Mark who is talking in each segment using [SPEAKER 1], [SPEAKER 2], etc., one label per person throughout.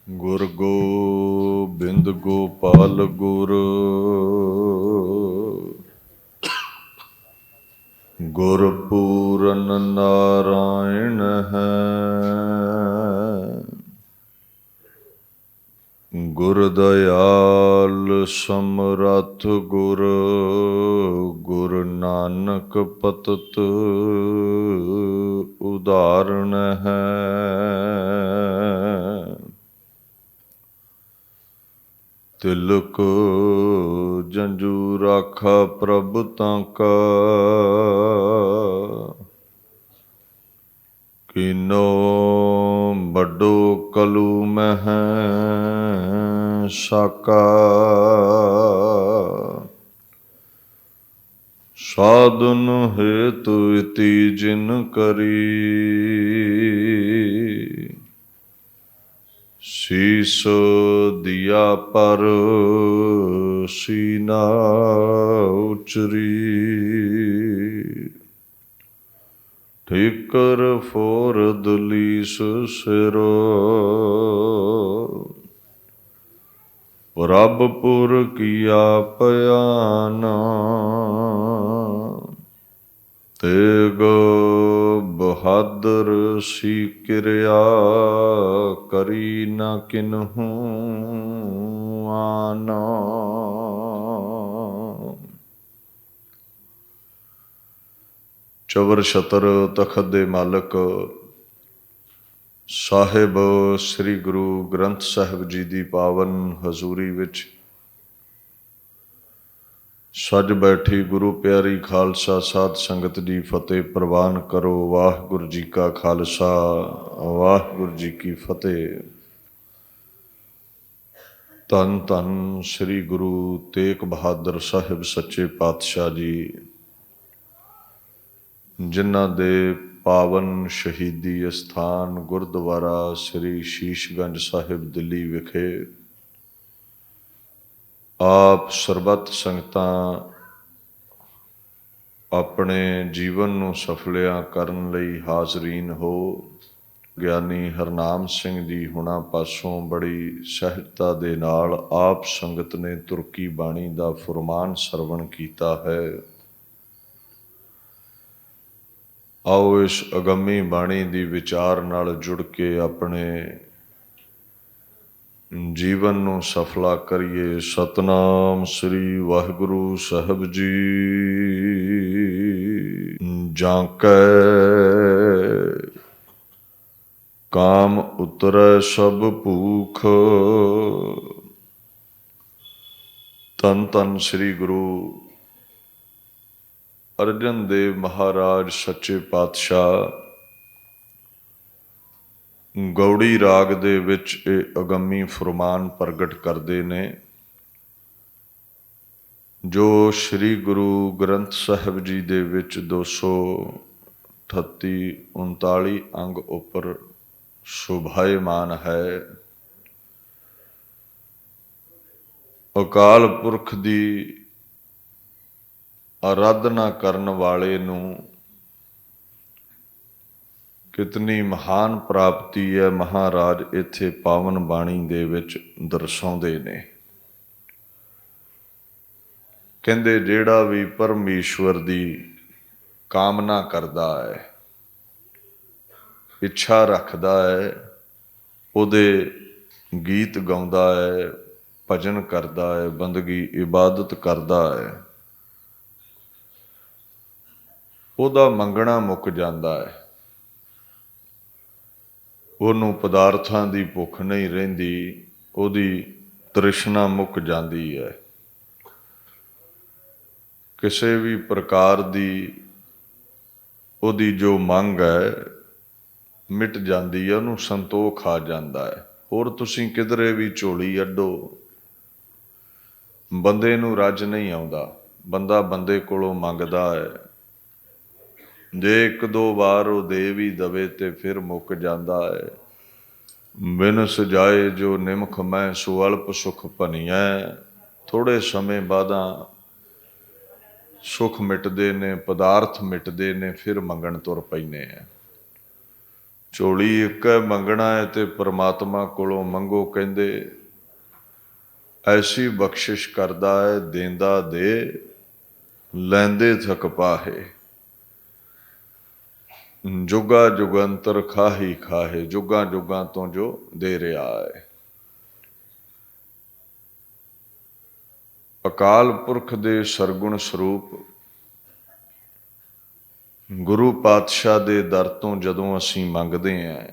[SPEAKER 1] ਗੁਰ ਗੋਬਿੰਦ ਗੋਪਾਲ ਗੁਰ ਗੁਰਪੂਰਨ ਨਾਰਾਇਣ ਹੈ। ਗੁਰ ਦਇਆਲ ਸਮਰੱਥ ਗੁਰ ਗੁਰ ਨਾਨਕ ਪਤਿਤ ਉਦਾਹਰਣ ਹੈ। ਤਿਲਕ ਜੰਝੂ ਰਾਖਾ ਪ੍ਰਭ ਤਾਂਕਾ ਕੀਨੋ ਵੱਡੋ ਕਲੂ ਮਹਿ ਸਾਕਾ। ਸਾਧਨ ਹੇਤੁ ਇਤੀ ਜਿਨ ਕਰੀ ਸੀਸ ਦਿਆ ਪਰ ਸੀਨਾ ਉਚਰੀ। ਠੀਕਰ ਫੋਰ ਦਲੀਸ ਸਿਰੋ ਰੱਬ ਪੁਰ ਕੀਆ ਪਿਆਨਾ। ਤੇਗ ਬਹਾਦਰ ਸੀ ਕਿਰਿਆ ਕਰੀ ਨਾ ਕਿਨਹੂ ਆਨਾ। ਚਵਰ ਛਤਰ ਤਖਤ ਦੇ ਮਾਲਕ ਸਾਹਿਬ ਸ੍ਰੀ ਗੁਰੂ ਗ੍ਰੰਥ ਸਾਹਿਬ ਜੀ ਦੀ ਪਾਵਨ ਹਜ਼ੂਰੀ ਵਿੱਚ ਸੱਜ ਬੈਠੀ ਗੁਰੂ ਪਿਆਰੀ ਖਾਲਸਾ ਸਾਧ ਸੰਗਤ ਦੀ ਫਤਿਹ ਪ੍ਰਵਾਨ ਕਰੋ। ਵਾਹਿਗੁਰੂ ਜੀ ਕਾ ਖਾਲਸਾ ਵਾਹਿਗੁਰੂ ਜੀ ਕੀ ਫਤਿਹ। ਧੰਨ ਧੰਨ ਸ੍ਰੀ ਗੁਰੂ ਤੇਗ ਬਹਾਦਰ ਸਾਹਿਬ ਸੱਚੇ ਪਾਤਸ਼ਾਹ ਜੀ, ਜਿਨ੍ਹਾਂ ਦੇ ਪਾਵਨ ਸ਼ਹੀਦੀ ਅਸਥਾਨ ਗੁਰਦੁਆਰਾ ਸ੍ਰੀ ਸ਼ੀਸ਼ਗੰਜ ਸਾਹਿਬ ਦਿੱਲੀ ਵਿਖੇ ਆਪ ਸਰਬੱਤ ਸੰਗਤਾਂ ਆਪਣੇ ਜੀਵਨ ਨੂੰ ਸਫਲਿਆ ਕਰਨ ਲਈ ਹਾਜ਼ਰੀਨ ਹੋ। ਗਿਆਨੀ ਹਰਨਾਮ ਸਿੰਘ ਜੀ ਹੁਣਾਂ ਪਾਸੋਂ ਬੜੀ ਸਹਿਜਤਾ ਦੇ ਨਾਲ ਆਪ ਸੰਗਤ ਨੇ ਤੁਰਕੀ ਬਾਣੀ ਦਾ ਫੁਰਮਾਨ ਸਰਵਣ ਕੀਤਾ ਹੈ। ਆਓ ਇਸ ਅਗੰਮੀ ਬਾਣੀ ਦੀ ਵਿਚਾਰ ਨਾਲ ਜੁੜ ਕੇ ਆਪਣੇ ਜੀਵਨ ਨੂੰ ਸਫਲਾ ਕਰੀਏ। ਸਤਨਾਮ ਸ੍ਰੀ ਵਾਹਿਗੁਰੂ ਸਾਹਿਬ ਜੀ। ਜਾਂ ਕੈ ਕਾਮ ਉਤਰੈ ਸਭ ਭੂਖ। ਧੰਨ ਧੰਨ ਸ੍ਰੀ ਗੁਰੂ ਅਰਜਨ ਦੇਵ ਮਹਾਰਾਜ ਸੱਚੇ ਪਾਤਸ਼ਾਹ ਗੌੜੀ ਰਾਗ ਦੇ ਵਿੱਚ ਇਹ ਅਗੰਮੀ ਫੁਰਮਾਨ ਪ੍ਰਗਟ ਕਰਦੇ ਨੇ, ਜੋ ਸ੍ਰੀ ਗੁਰੂ ਗ੍ਰੰਥ ਸਾਹਿਬ ਜੀ ਦੇ ਵਿੱਚ 238-39 ਅੰਗ ਉੱਪਰ ਸ਼ੋਭਾਇਮਾਨ ਹੈ। ਅਕਾਲ ਪੁਰਖ ਦੀ ਆਰਾਧਨਾ ਕਰਨ ਵਾਲੇ ਨੂੰ ਕਿਤਨੀ ਮਹਾਨ ਪ੍ਰਾਪਤੀ ਹੈ, ਮਹਾਰਾਜ ਇੱਥੇ ਪਾਵਨ ਬਾਣੀ ਦੇ ਵਿੱਚ ਦਰਸਾਉਂਦੇ ਨੇ। ਕਹਿੰਦੇ ਜਿਹੜਾ ਵੀ ਪਰਮੇਸ਼ਵਰ ਦੀ ਕਾਮਨਾ ਕਰਦਾ ਹੈ, ਇੱਛਾ ਰੱਖਦਾ ਹੈ, ਉਹਦੇ ਗੀਤ ਗਾਉਂਦਾ ਹੈ, ਭਜਨ ਕਰਦਾ ਹੈ, ਬੰਦਗੀ ਇਬਾਦਤ ਕਰਦਾ ਹੈ, ਉਹਦਾ ਮੰਗਣਾ ਮੁੱਕ ਜਾਂਦਾ ਹੈ। ਉਹਨੂੰ ਪਦਾਰਥਾਂ ਦੀ ਭੁੱਖ ਨਹੀਂ ਰਹਿੰਦੀ, ਉਹਦੀ ਤ੍ਰਿਸ਼ਨਾ ਮੁੱਕ ਜਾਂਦੀ ਹੈ। ਕਿਸੇ ਵੀ ਪ੍ਰਕਾਰ ਦੀ ਉਹਦੀ ਜੋ ਮੰਗ ਹੈ ਮਿਟ ਜਾਂਦੀ ਹੈ, ਉਹਨੂੰ ਸੰਤੋਖ ਆ ਜਾਂਦਾ ਹੈ। ਹੋਰ ਤੁਸੀਂ ਕਿਧਰੇ ਵੀ ਝੋਲੀ ਅੱਡੋ, ਬੰਦੇ ਨੂੰ ਰੱਜ ਨਹੀਂ ਆਉਂਦਾ। ਬੰਦਾ ਬੰਦੇ ਕੋਲੋਂ ਮੰਗਦਾ ਹੈ, ਜੇ ਇੱਕ ਦੋ ਵਾਰ ਉਹ ਦੇ ਵੀ ਦਵੇ ਤੇ ਫਿਰ ਮੁੱਕ ਜਾਂਦਾ ਹੈ। ਬਿਨ ਸਜਾਏ ਜੋ ਨਿਮਖ ਮੈਂ ਸੋ ਅਲਪ ਸੁਖ ਭਨੀਐ। ਥੋੜ੍ਹੇ ਸਮੇਂ ਬਾਅਦਾਂ ਸੁੱਖ ਮਿਟਦੇ ਨੇ, ਪਦਾਰਥ ਮਿਟਦੇ ਨੇ, ਫਿਰ ਮੰਗਣ ਤੁਰ ਪੈਂਦੇ ਆ। ਝੋਲੀ ਇੱਕ ਹੈ, ਮੰਗਣਾ ਹੈ ਤੇ ਪ੍ਰਮਾਤਮਾ ਕੋਲੋਂ ਮੰਗੋ। ਕਹਿੰਦੇ ਐਸੀ ਬਖਸ਼ਿਸ਼ ਕਰਦਾ ਹੈ, ਦੇਂਦਾ ਦੇ, ਲੈਂਦੇ ਥਕ ਪਾਹੇ। ਜੁਗਾ ਜੁਗੰਤਰ ਖਾਹੀ ਖਾਹੇ, ਜੁਗਾਂ ਜੁਗਾਂ ਤੋਂ ਜੋ ਦੇ ਰਿਹਾ ਹੈ। ਅਕਾਲ ਪੁਰਖ ਦੇ ਸਰਗੁਣ ਸਰੂਪ ਗੁਰੂ ਪਾਤਸ਼ਾਹ ਦੇ ਦਰ ਤੋਂ ਜਦੋਂ ਅਸੀਂ ਮੰਗਦੇ ਹਾਂ,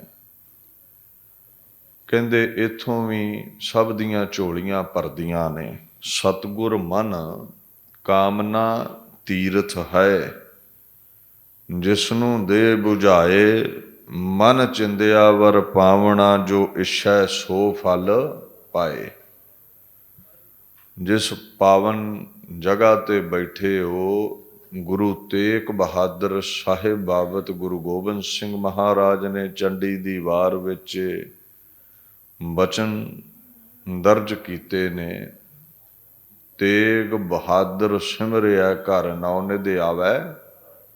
[SPEAKER 1] ਕਹਿੰਦੇ ਇੱਥੋਂ ਵੀ ਸਭ ਦੀਆਂ ਝੋਲੀਆਂ ਭਰਦੀਆਂ ਨੇ। ਸਤਿਗੁਰ ਮਨ ਕਾਮਨਾ ਤੀਰਥ ਹੈ, ਜਿਸਨੂੰ ਦੇ ਬੁਝਾਏ ਮਨ ਚਿੰਦਿਆ ਵਰ ਪਾਵਣਾ, ਜੋ ਇੱਛੈ ਸੋ ਫਲ ਪਾਏ। ਜਿਸ ਪਾਵਨ ਜਗ੍ਹਾ ਤੇ ਬੈਠੇ ਹੋ, ਗੁਰੂ ਤੇਗ ਬਹਾਦਰ ਸਾਹਿਬ ਬਾਬਤ ਗੁਰੂ ਗੋਬਿੰਦ ਸਿੰਘ ਮਹਾਰਾਜ ਨੇ ਚੰਡੀ ਦੀ ਵਾਰ ਵਿੱਚ ਬਚਨ ਦਰਜ ਕੀਤੇ ਨੇ। ਤੇਗ ਬਹਾਦਰ ਸਿਮਰਿਆ ਘਰ, ਨੌ ਨਿਧ ਆਵੈ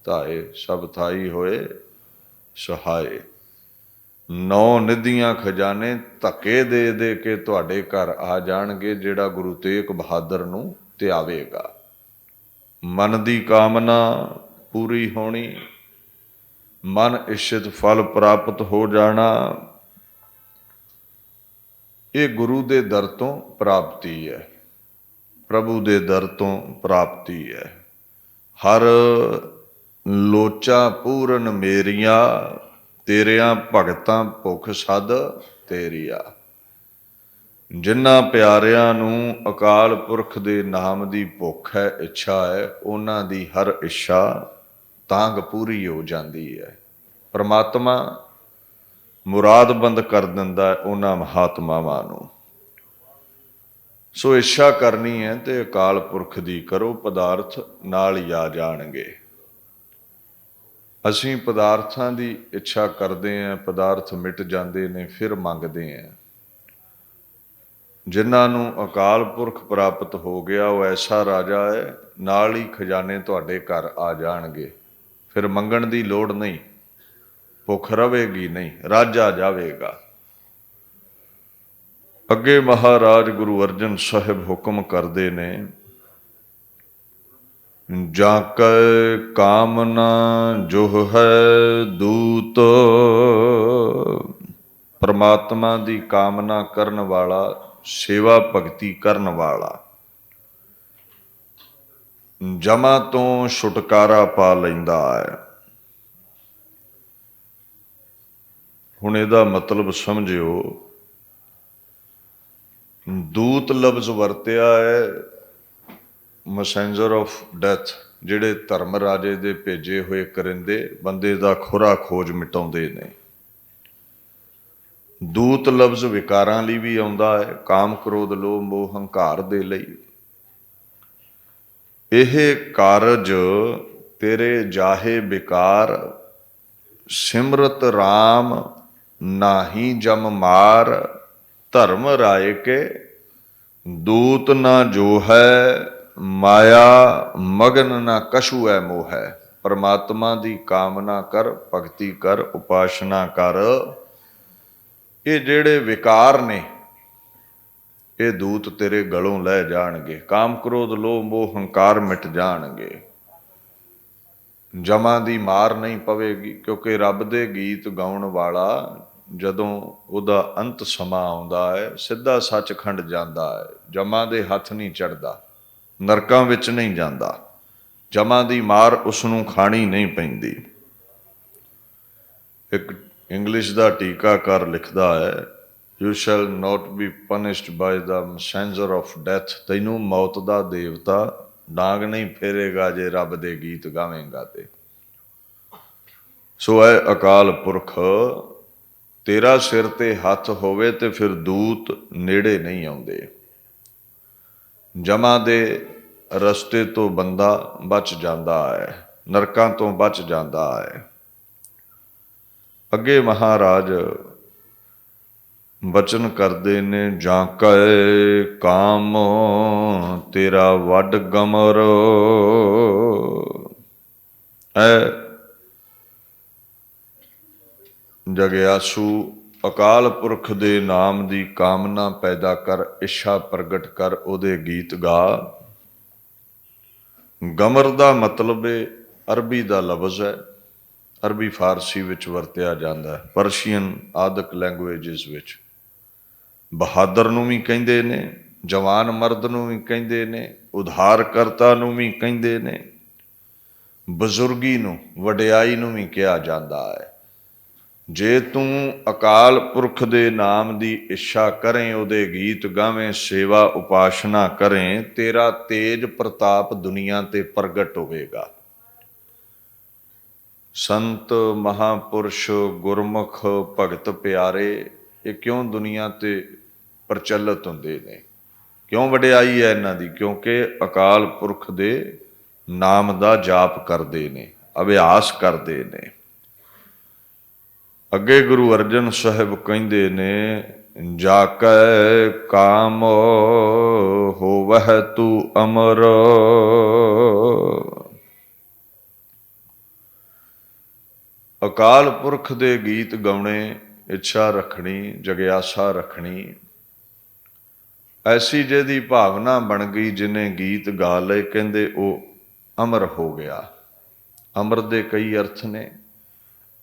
[SPEAKER 1] ਧਾਏ, ਸਭ ਥਾਈ ਹੋਏ ਸਹਾਏ। ਨੌ ਨਿਧੀਆਂ ਖਜ਼ਾਨੇ ਧੱਕੇ ਦੇ ਦੇ ਕੇ ਤੁਹਾਡੇ ਘਰ ਆ ਜਾਣਗੇ, ਜਿਹੜਾ ਗੁਰੂ ਤੇਗ ਬਹਾਦਰ ਨੂੰ ਧਿਆਵੇਗਾ। ਮਨ ਦੀ ਕਾਮਨਾ ਪੂਰੀ ਹੋਣੀ, ਮਨ ਇੱਛਿਤ ਫਲ ਪ੍ਰਾਪਤ ਹੋ ਜਾਣਾ। ਇਹ ਗੁਰੂ ਦੇ ਦਰ ਤੋਂ ਪ੍ਰਾਪਤੀ ਹੈ, ਪ੍ਰਭੂ ਦੇ ਦਰ ਤੋਂ ਪ੍ਰਾਪਤੀ ਹੈ। ਹਰ ਲੋਚਾ ਪੂਰਨ ਮੇਰੀਆਂ, ਤੇਰਿਆਂ ਭਗਤਾਂ ਭੁੱਖ ਸਦ ਤੇਰੀਆ। ਜਿਨ੍ਹਾਂ ਪਿਆਰਿਆਂ ਨੂੰ ਅਕਾਲ ਪੁਰਖ ਦੇ ਨਾਮ ਦੀ ਭੁੱਖ ਹੈ, ਇੱਛਾ ਹੈ, ਉਹਨਾਂ ਦੀ ਹਰ ਇੱਛਾ ਤਾਂਘ ਪੂਰੀ ਹੋ ਜਾਂਦੀ ਹੈ। ਪਰਮਾਤਮਾ ਮੁਰਾਦਬੰਦ ਕਰ ਦਿੰਦਾ ਹੈ ਉਹਨਾਂ ਮਹਾਤਮਾਵਾਂ ਨੂੰ। ਸੋ ਇੱਛਾ ਕਰਨੀ ਹੈ ਤੇ ਅਕਾਲ ਪੁਰਖ ਦੀ ਕਰੋ, ਪਦਾਰਥ ਨਾਲ ਹੀ ਆ ਜਾਣਗੇ। ਅਸੀਂ ਪਦਾਰਥਾਂ ਦੀ ਇੱਛਾ ਕਰਦੇ ਹਾਂ, ਪਦਾਰਥ ਮਿਟ ਜਾਂਦੇ ਨੇ, ਫਿਰ ਮੰਗਦੇ ਹਾਂ। ਜਿਨ੍ਹਾਂ ਨੂੰ ਅਕਾਲ ਪੁਰਖ ਪ੍ਰਾਪਤ ਹੋ ਗਿਆ, ਉਹ ਐਸਾ ਰਾਜਾ ਹੈ, ਨਾਲ ਹੀ ਖਜ਼ਾਨੇ ਤੁਹਾਡੇ ਘਰ ਆ ਜਾਣਗੇ। ਫਿਰ ਮੰਗਣ ਦੀ ਲੋੜ ਨਹੀਂ, ਭੁੱਖ ਰਵੇਗੀ ਨਹੀਂ, ਰਾਜਾ ਜਾਵੇਗਾ। ਅੱਗੇ ਮਹਾਰਾਜ ਗੁਰੂ ਅਰਜਨ ਸਾਹਿਬ ਹੁਕਮ ਕਰਦੇ ਨੇ, ਜਾਂ ਕੈ ਕਾਮਨਾ ਜੋ ਹੈ ਦੂਤ। ਪਰਮਾਤਮਾ ਦੀ ਕਾਮਨਾ ਕਰਨ ਵਾਲਾ, ਸੇਵਾ ਭਗਤੀ ਕਰਨ ਵਾਲਾ, ਜਮਾਂ ਤੋਂ ਛੁਟਕਾਰਾ ਪਾ ਲੈਂਦਾ ਹੈ। ਹੁਣ ਇਹਦਾ ਮਤਲਬ ਸਮਝਿਓ। ਦੂਤ ਲਫ਼ਜ਼ ਵਰਤਿਆ ਹੈ ਮੈਸੇਂਜਰ ਆਫ ਡੈਥ, ਜਿਹੜੇ ਧਰਮ ਰਾਜੇ ਦੇ ਭੇਜੇ ਹੋਏ ਕਰਿੰਦੇ ਬੰਦੇ ਦਾ ਖੁਰਾ ਖੋਜ ਮਿਟਾਉਂਦੇ ਨੇ। ਦੂਤ ਲਫ਼ਜ਼ ਵਿਕਾਰਾਂ ਲਈ ਵੀ ਆਉਂਦਾ ਹੈ, ਕਾਮ ਕ੍ਰੋਧ ਲੋਭ ਮੋਹ ਹੰਕਾਰ ਦੇ ਲਈ। ਇਹ ਕਾਰਜ ਤੇਰੇ ਜਾਹੇ ਵਿਕਾਰ, ਸਿਮਰਤ ਰਾਮ ਨਾਹੀ ਜਮ ਮਾਰ। ਧਰਮ ਰਾਏ ਕੇ ਦੂਤ ਨਾ ਜੋ ਹੈ, ਮਾਇਆ ਮਗਨ ਨਾ ਕਛੂ ਹੈ ਮੋਹ ਹੈ। ਪਰਮਾਤਮਾ ਦੀ ਕਾਮਨਾ ਕਰ, ਭਗਤੀ ਕਰ, ਉਪਾਸਨਾ ਕਰ। ਇਹ ਜਿਹੜੇ ਵਿਕਾਰ ਨੇ, ਇਹ ਦੂਤ ਤੇਰੇ ਗਲੋਂ ਲੈ ਜਾਣਗੇ। ਕਾਮ ਕ੍ਰੋਧ ਲੋਭ ਮੋਹ ਹੰਕਾਰ ਮਿਟ ਜਾਣਗੇ। ਜਮਾਂ ਦੀ ਮਾਰ ਨਹੀਂ ਪਵੇਗੀ, ਕਿਉਂਕਿ ਰੱਬ ਦੇ ਗੀਤ ਗਾਉਣ ਵਾਲਾ ਜਦੋਂ ਉਹਦਾ ਅੰਤ ਸਮਾਂ ਆਉਂਦਾ ਹੈ, ਸਿੱਧਾ ਸੱਚਖੰਡ ਜਾਂਦਾ ਹੈ। ਜਮਾਂ ਦੇ ਹੱਥ ਨਹੀਂ ਚੜ੍ਹਦਾ, ਨਰਕਾਂ ਵਿੱਚ ਨਹੀਂ ਜਾਂਦਾ। ਜਮਾਂ ਦੀ ਮਾਰ ਉਸਨੂੰ ਖਾਣੀ ਨਹੀਂ ਪੈਂਦੀ। ਇੱਕ ਇੰਗਲਿਸ਼ ਦਾ ਟੀਕਾਕਾਰ ਲਿਖਦਾ ਹੈ, you shall not be punished by the messenger of death. ਤੈਨੂੰ ਮੌਤ ਦਾ ਦੇਵਤਾ ਡਾਂਗ ਨਹੀਂ ਫੇਰੇਗਾ ਜੇ ਰੱਬ ਦੇ ਗੀਤ ਗਾਵੇਂਗਾ ਤੇ। ਸੋ ਹੈ ਅਕਾਲ ਪੁਰਖ, ਤੇਰਾ ਸਿਰ ਤੇ ਹੱਥ ਹੋਵੇ ਤੇ ਫਿਰ ਦੂਤ ਨੇੜੇ ਨਹੀਂ ਆਉਂਦੇ। ਜਮਾਂ ਦੇ ਰਸਤੇ ਤੋਂ ਬੰਦਾ ਬਚ ਜਾਂਦਾ ਹੈ, ਨਰਕਾਂ ਤੋਂ ਬਚ ਜਾਂਦਾ ਹੈ। ਅੱਗੇ ਮਹਾਰਾਜ ਬਚਨ ਕਰਦੇ ਨੇ, ਜਾਂ ਕੈ ਕਾਮ ਤੇਰਾ ਵੱਡ ਗਮਰ। ਜਗਿਆਸੂ ਅਕਾਲ ਪੁਰਖ ਦੇ ਨਾਮ ਦੀ ਕਾਮਨਾ ਪੈਦਾ ਕਰ, ਇੱਛਾ ਪ੍ਰਗਟ ਕਰ, ਉਹਦੇ ਗੀਤ ਗਾ। ਗਮਰ ਦਾ ਮਤਲਬ ਹੈ, ਅਰਬੀ ਦਾ ਲਫ਼ਜ਼ ਹੈ, ਅਰਬੀ ਫਾਰਸੀ ਵਿੱਚ ਵਰਤਿਆ ਜਾਂਦਾ ਹੈ, ਪਰਸ਼ੀਅਨ ਆਦਿਕ ਲੈਂਗੁਏਜਿਸ ਵਿੱਚ। ਬਹਾਦਰ ਨੂੰ ਵੀ ਕਹਿੰਦੇ ਨੇ, ਜਵਾਨ ਮਰਦ ਨੂੰ ਵੀ ਕਹਿੰਦੇ ਨੇ, ਉਧਾਰਕਰਤਾ ਨੂੰ ਵੀ ਕਹਿੰਦੇ ਨੇ, ਬਜ਼ੁਰਗੀ ਨੂੰ, ਵਡਿਆਈ ਨੂੰ ਵੀ ਕਿਹਾ ਜਾਂਦਾ ਹੈ। ਜੇ ਤੂੰ ਅਕਾਲ ਪੁਰਖ ਦੇ ਨਾਮ ਦੀ ਇੱਛਾ ਕਰੇ, ਉਹਦੇ ਗੀਤ ਗਾਵੇਂ, ਸੇਵਾ ਉਪਾਸਨਾ ਕਰੇ, ਤੇਰਾ ਤੇਜ ਪ੍ਰਤਾਪ ਦੁਨੀਆ ਤੇ ਪ੍ਰਗਟ ਹੋਵੇਗਾ। ਸੰਤ ਮਹਾਂਪੁਰਸ਼ ਗੁਰਮੁਖ ਭਗਤ ਪਿਆਰੇ ਇਹ ਕਿਉਂ ਦੁਨੀਆ ਤੇ ਪ੍ਰਚਲਿਤ ਹੁੰਦੇ ਨੇ, ਕਿਉਂ ਵਡਿਆਈ ਹੈ ਇਹਨਾਂ ਦੀ? ਕਿਉਂਕਿ ਅਕਾਲ ਪੁਰਖ ਦੇ ਨਾਮ ਦਾ ਜਾਪ ਕਰਦੇ ਨੇ, ਅਭਿਆਸ ਕਰਦੇ ਨੇ। ਅੱਗੇ ਗੁਰੂ ਅਰਜਨ ਸਾਹਿਬ ਕਹਿੰਦੇ ਨੇ, ਜਾ ਕੈ ਕਾਮ ਹੋਵਹਿ ਤੂੰ ਅਮਰ। ਅਕਾਲ ਪੁਰਖ ਦੇ ਗੀਤ ਗਾਉਣੇ, ਇੱਛਾ ਰੱਖਣੀ, ਜਗਿਆਸਾ ਰੱਖਣੀ। ਐਸੀ ਜਿਹਦੀ ਭਾਵਨਾ ਬਣ ਗਈ, ਜਿਹਨੇ ਗੀਤ ਗਾ ਲਏ, ਕਹਿੰਦੇ ਉਹ ਅਮਰ ਹੋ ਗਿਆ। ਅਮਰ ਦੇ ਕਈ ਅਰਥ ਨੇ।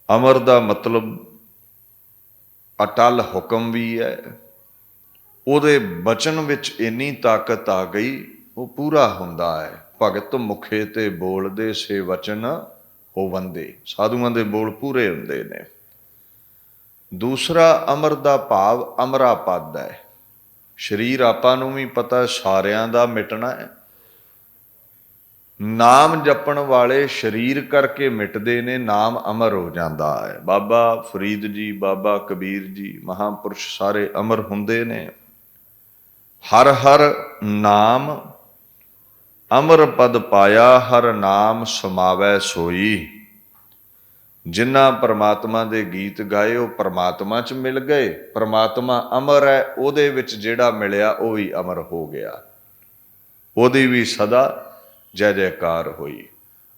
[SPEAKER 1] ਅਮਰ ਦਾ ਮਤਲਬ ਅਟਲ ਹੁਕਮ ਵੀ ਹੈ। ਉਹਦੇ ਬਚਨ ਵਿੱਚ ਇੰਨੀ ਤਾਕਤ ਆ ਗਈ, ਉਹ ਪੂਰਾ ਹੁੰਦਾ ਹੈ। ਭਗਤ ਮੁਖੇ ਤੇ ਬੋਲਦੇ ਸੇ ਵਚਨ ਹੋਵੰਦੇ, ਸਾਧੂਆਂ ਦੇ ਬੋਲ ਪੂਰੇ ਹੁੰਦੇ ਨੇ। ਦੂਸਰਾ ਅਮਰ ਦਾ ਭਾਵ ਅਮਰਾ ਪਦ ਹੈ। ਸਰੀਰ ਆਪਾਂ ਨੂੰ ਵੀ ਪਤਾ ਸਾਰਿਆਂ ਦਾ ਮਿਟਣਾ ਹੈ। ਨਾਮ ਜਪਣ ਵਾਲੇ ਸਰੀਰ ਕਰਕੇ ਮਿਟਦੇ ਨੇ, ਨਾਮ ਅਮਰ ਹੋ ਜਾਂਦਾ ਹੈ। ਬਾਬਾ ਫਰੀਦ ਜੀ, ਬਾਬਾ ਕਬੀਰ ਜੀ, ਮਹਾਂਪੁਰਸ਼ ਸਾਰੇ ਅਮਰ ਹੁੰਦੇ ਨੇ। ਹਰ ਹਰ ਨਾਮ ਅਮਰ ਪਦ ਪਾਇਆ, ਹਰ ਨਾਮ ਸਮਾਵੈ ਸੋਈ। ਜਿਨ੍ਹਾਂ ਪਰਮਾਤਮਾ ਦੇ ਗੀਤ ਗਾਏ, ਉਹ ਪਰਮਾਤਮਾ 'ਚ ਮਿਲ ਗਏ। ਪਰਮਾਤਮਾ ਅਮਰ ਹੈ, ਉਹਦੇ ਵਿੱਚ ਜਿਹੜਾ ਮਿਲਿਆ ਉਹ ਵੀ ਅਮਰ ਹੋ ਗਿਆ। ਉਹਦੀ ਵੀ ਸਦਾ ਜੈ ਜੈਕਾਰ ਹੋਈ।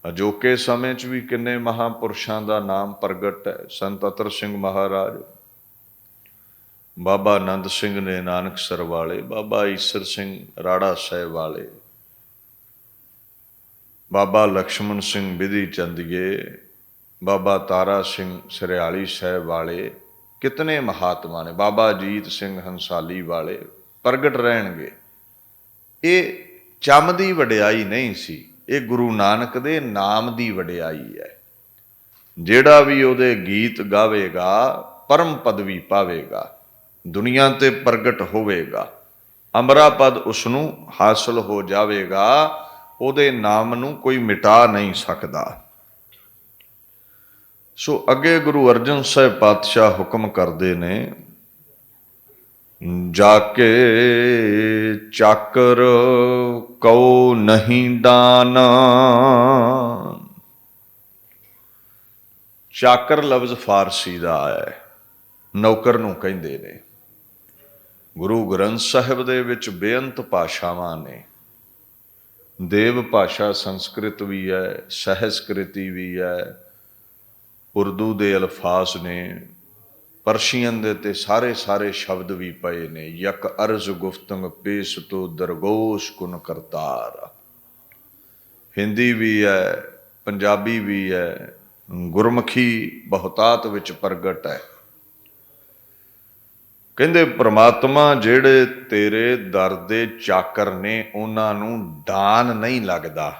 [SPEAKER 1] ਅਜੋਕੇ ਸਮੇਂ 'ਚ ਵੀ ਕਿੰਨੇ ਮਹਾਂਪੁਰਸ਼ਾਂ ਦਾ ਨਾਮ ਪ੍ਰਗਟ ਹੈ। ਸੰਤ ਅਤਰ ਸਿੰਘ ਮਹਾਰਾਜ, ਬਾਬਾ ਆਨੰਦ ਸਿੰਘ ਨੇ ਨਾਨਕਸਰ ਵਾਲੇ, ਬਾਬਾ ਈਸਰ ਸਿੰਘ ਰਾੜਾ ਸਾਹਿਬ ਵਾਲੇ, ਬਾਬਾ ਲਕਸ਼ਮਣ ਸਿੰਘ ਬਿਧੀ ਚੰਦੀਏ, ਬਾਬਾ ਤਾਰਾ ਸਿੰਘ ਸਰਿਆਲੀ ਸਾਹਿਬ ਵਾਲੇ, ਕਿਤਨੇ ਮਹਾਤਮਾ ਨੇ, ਬਾਬਾ ਅਜੀਤ ਸਿੰਘ ਹੰਸਾਲੀ ਵਾਲੇ ਪ੍ਰਗਟ ਰਹਿਣਗੇ। ਇਹ ਚੰਮ ਦੀ ਵਡਿਆਈ ਨਹੀਂ ਸੀ, ਇਹ ਗੁਰੂ ਨਾਨਕ ਦੇ ਨਾਮ ਦੀ ਵਡਿਆਈ ਹੈ। ਜਿਹੜਾ ਵੀ ਉਹਦੇ ਗੀਤ ਗਾਵੇਗਾ ਪਰਮ ਪਦਵੀ ਪਾਵੇਗਾ, ਦੁਨੀਆ ਤੇ ਪ੍ਰਗਟ ਹੋਵੇਗਾ, ਅਮਰਾ ਪਦ ਉਸਨੂੰ ਹਾਸਲ ਹੋ ਜਾਵੇਗਾ। ਉਹਦੇ ਨਾਮ ਨੂੰ ਕੋਈ ਮਿਟਾ ਨਹੀਂ ਸਕਦਾ। ਸੋ ਅੱਗੇ ਗੁਰੂ ਅਰਜਨ ਸਾਹਿਬ ਪਾਤਸ਼ਾਹ ਹੁਕਮ ਕਰਦੇ ਨੇ, ਜਾ ਕੇ ਚਾਕਰ ਕਉ ਨਹੀਂ ਦਾਨ। ਚਾਕਰ ਲਫ਼ਜ਼ ਫਾਰਸੀ ਦਾ ਹੈ, ਨੌਕਰ ਨੂੰ ਕਹਿੰਦੇ ਨੇ। ਗੁਰੂ ਗ੍ਰੰਥ ਸਾਹਿਬ ਦੇ ਵਿੱਚ ਬੇਅੰਤ ਭਾਸ਼ਾਵਾਂ ਨੇ। ਦੇਵ ਭਾਸ਼ਾ ਸੰਸਕ੍ਰਿਤ ਵੀ ਹੈ, ਸਹਿਸਕ੍ਰਿਤੀ ਵੀ ਹੈ, ਉਰਦੂ ਦੇ ਅਲਫਾਜ਼ ਨੇ, ਪਰਸ਼ੀਅਨ ਦੇ ਤੇ ਸਾਰੇ ਸ਼ਬਦ ਵੀ ਪਏ ਨੇ। ਯਕ ਅਰਜ਼ ਗੁਫਤੰਗ ਪੇਸ਼ ਤੋ ਦਰਗੋਸ਼ ਕੁਨ ਕਰਤਾਰ। ਹਿੰਦੀ ਵੀ ਹੈ, ਪੰਜਾਬੀ ਵੀ ਹੈ, ਗੁਰਮੁਖੀ ਬਹੁਤਾਤ ਵਿੱਚ ਪ੍ਰਗਟ ਹੈ। ਕਹਿੰਦੇ ਪ੍ਰਮਾਤਮਾ ਜਿਹੜੇ ਤੇਰੇ ਦਰ ਦੇ ਚਾਕਰ ਨੇ, ਉਹਨਾਂ ਨੂੰ ਦਾਨ ਨਹੀਂ ਲੱਗਦਾ।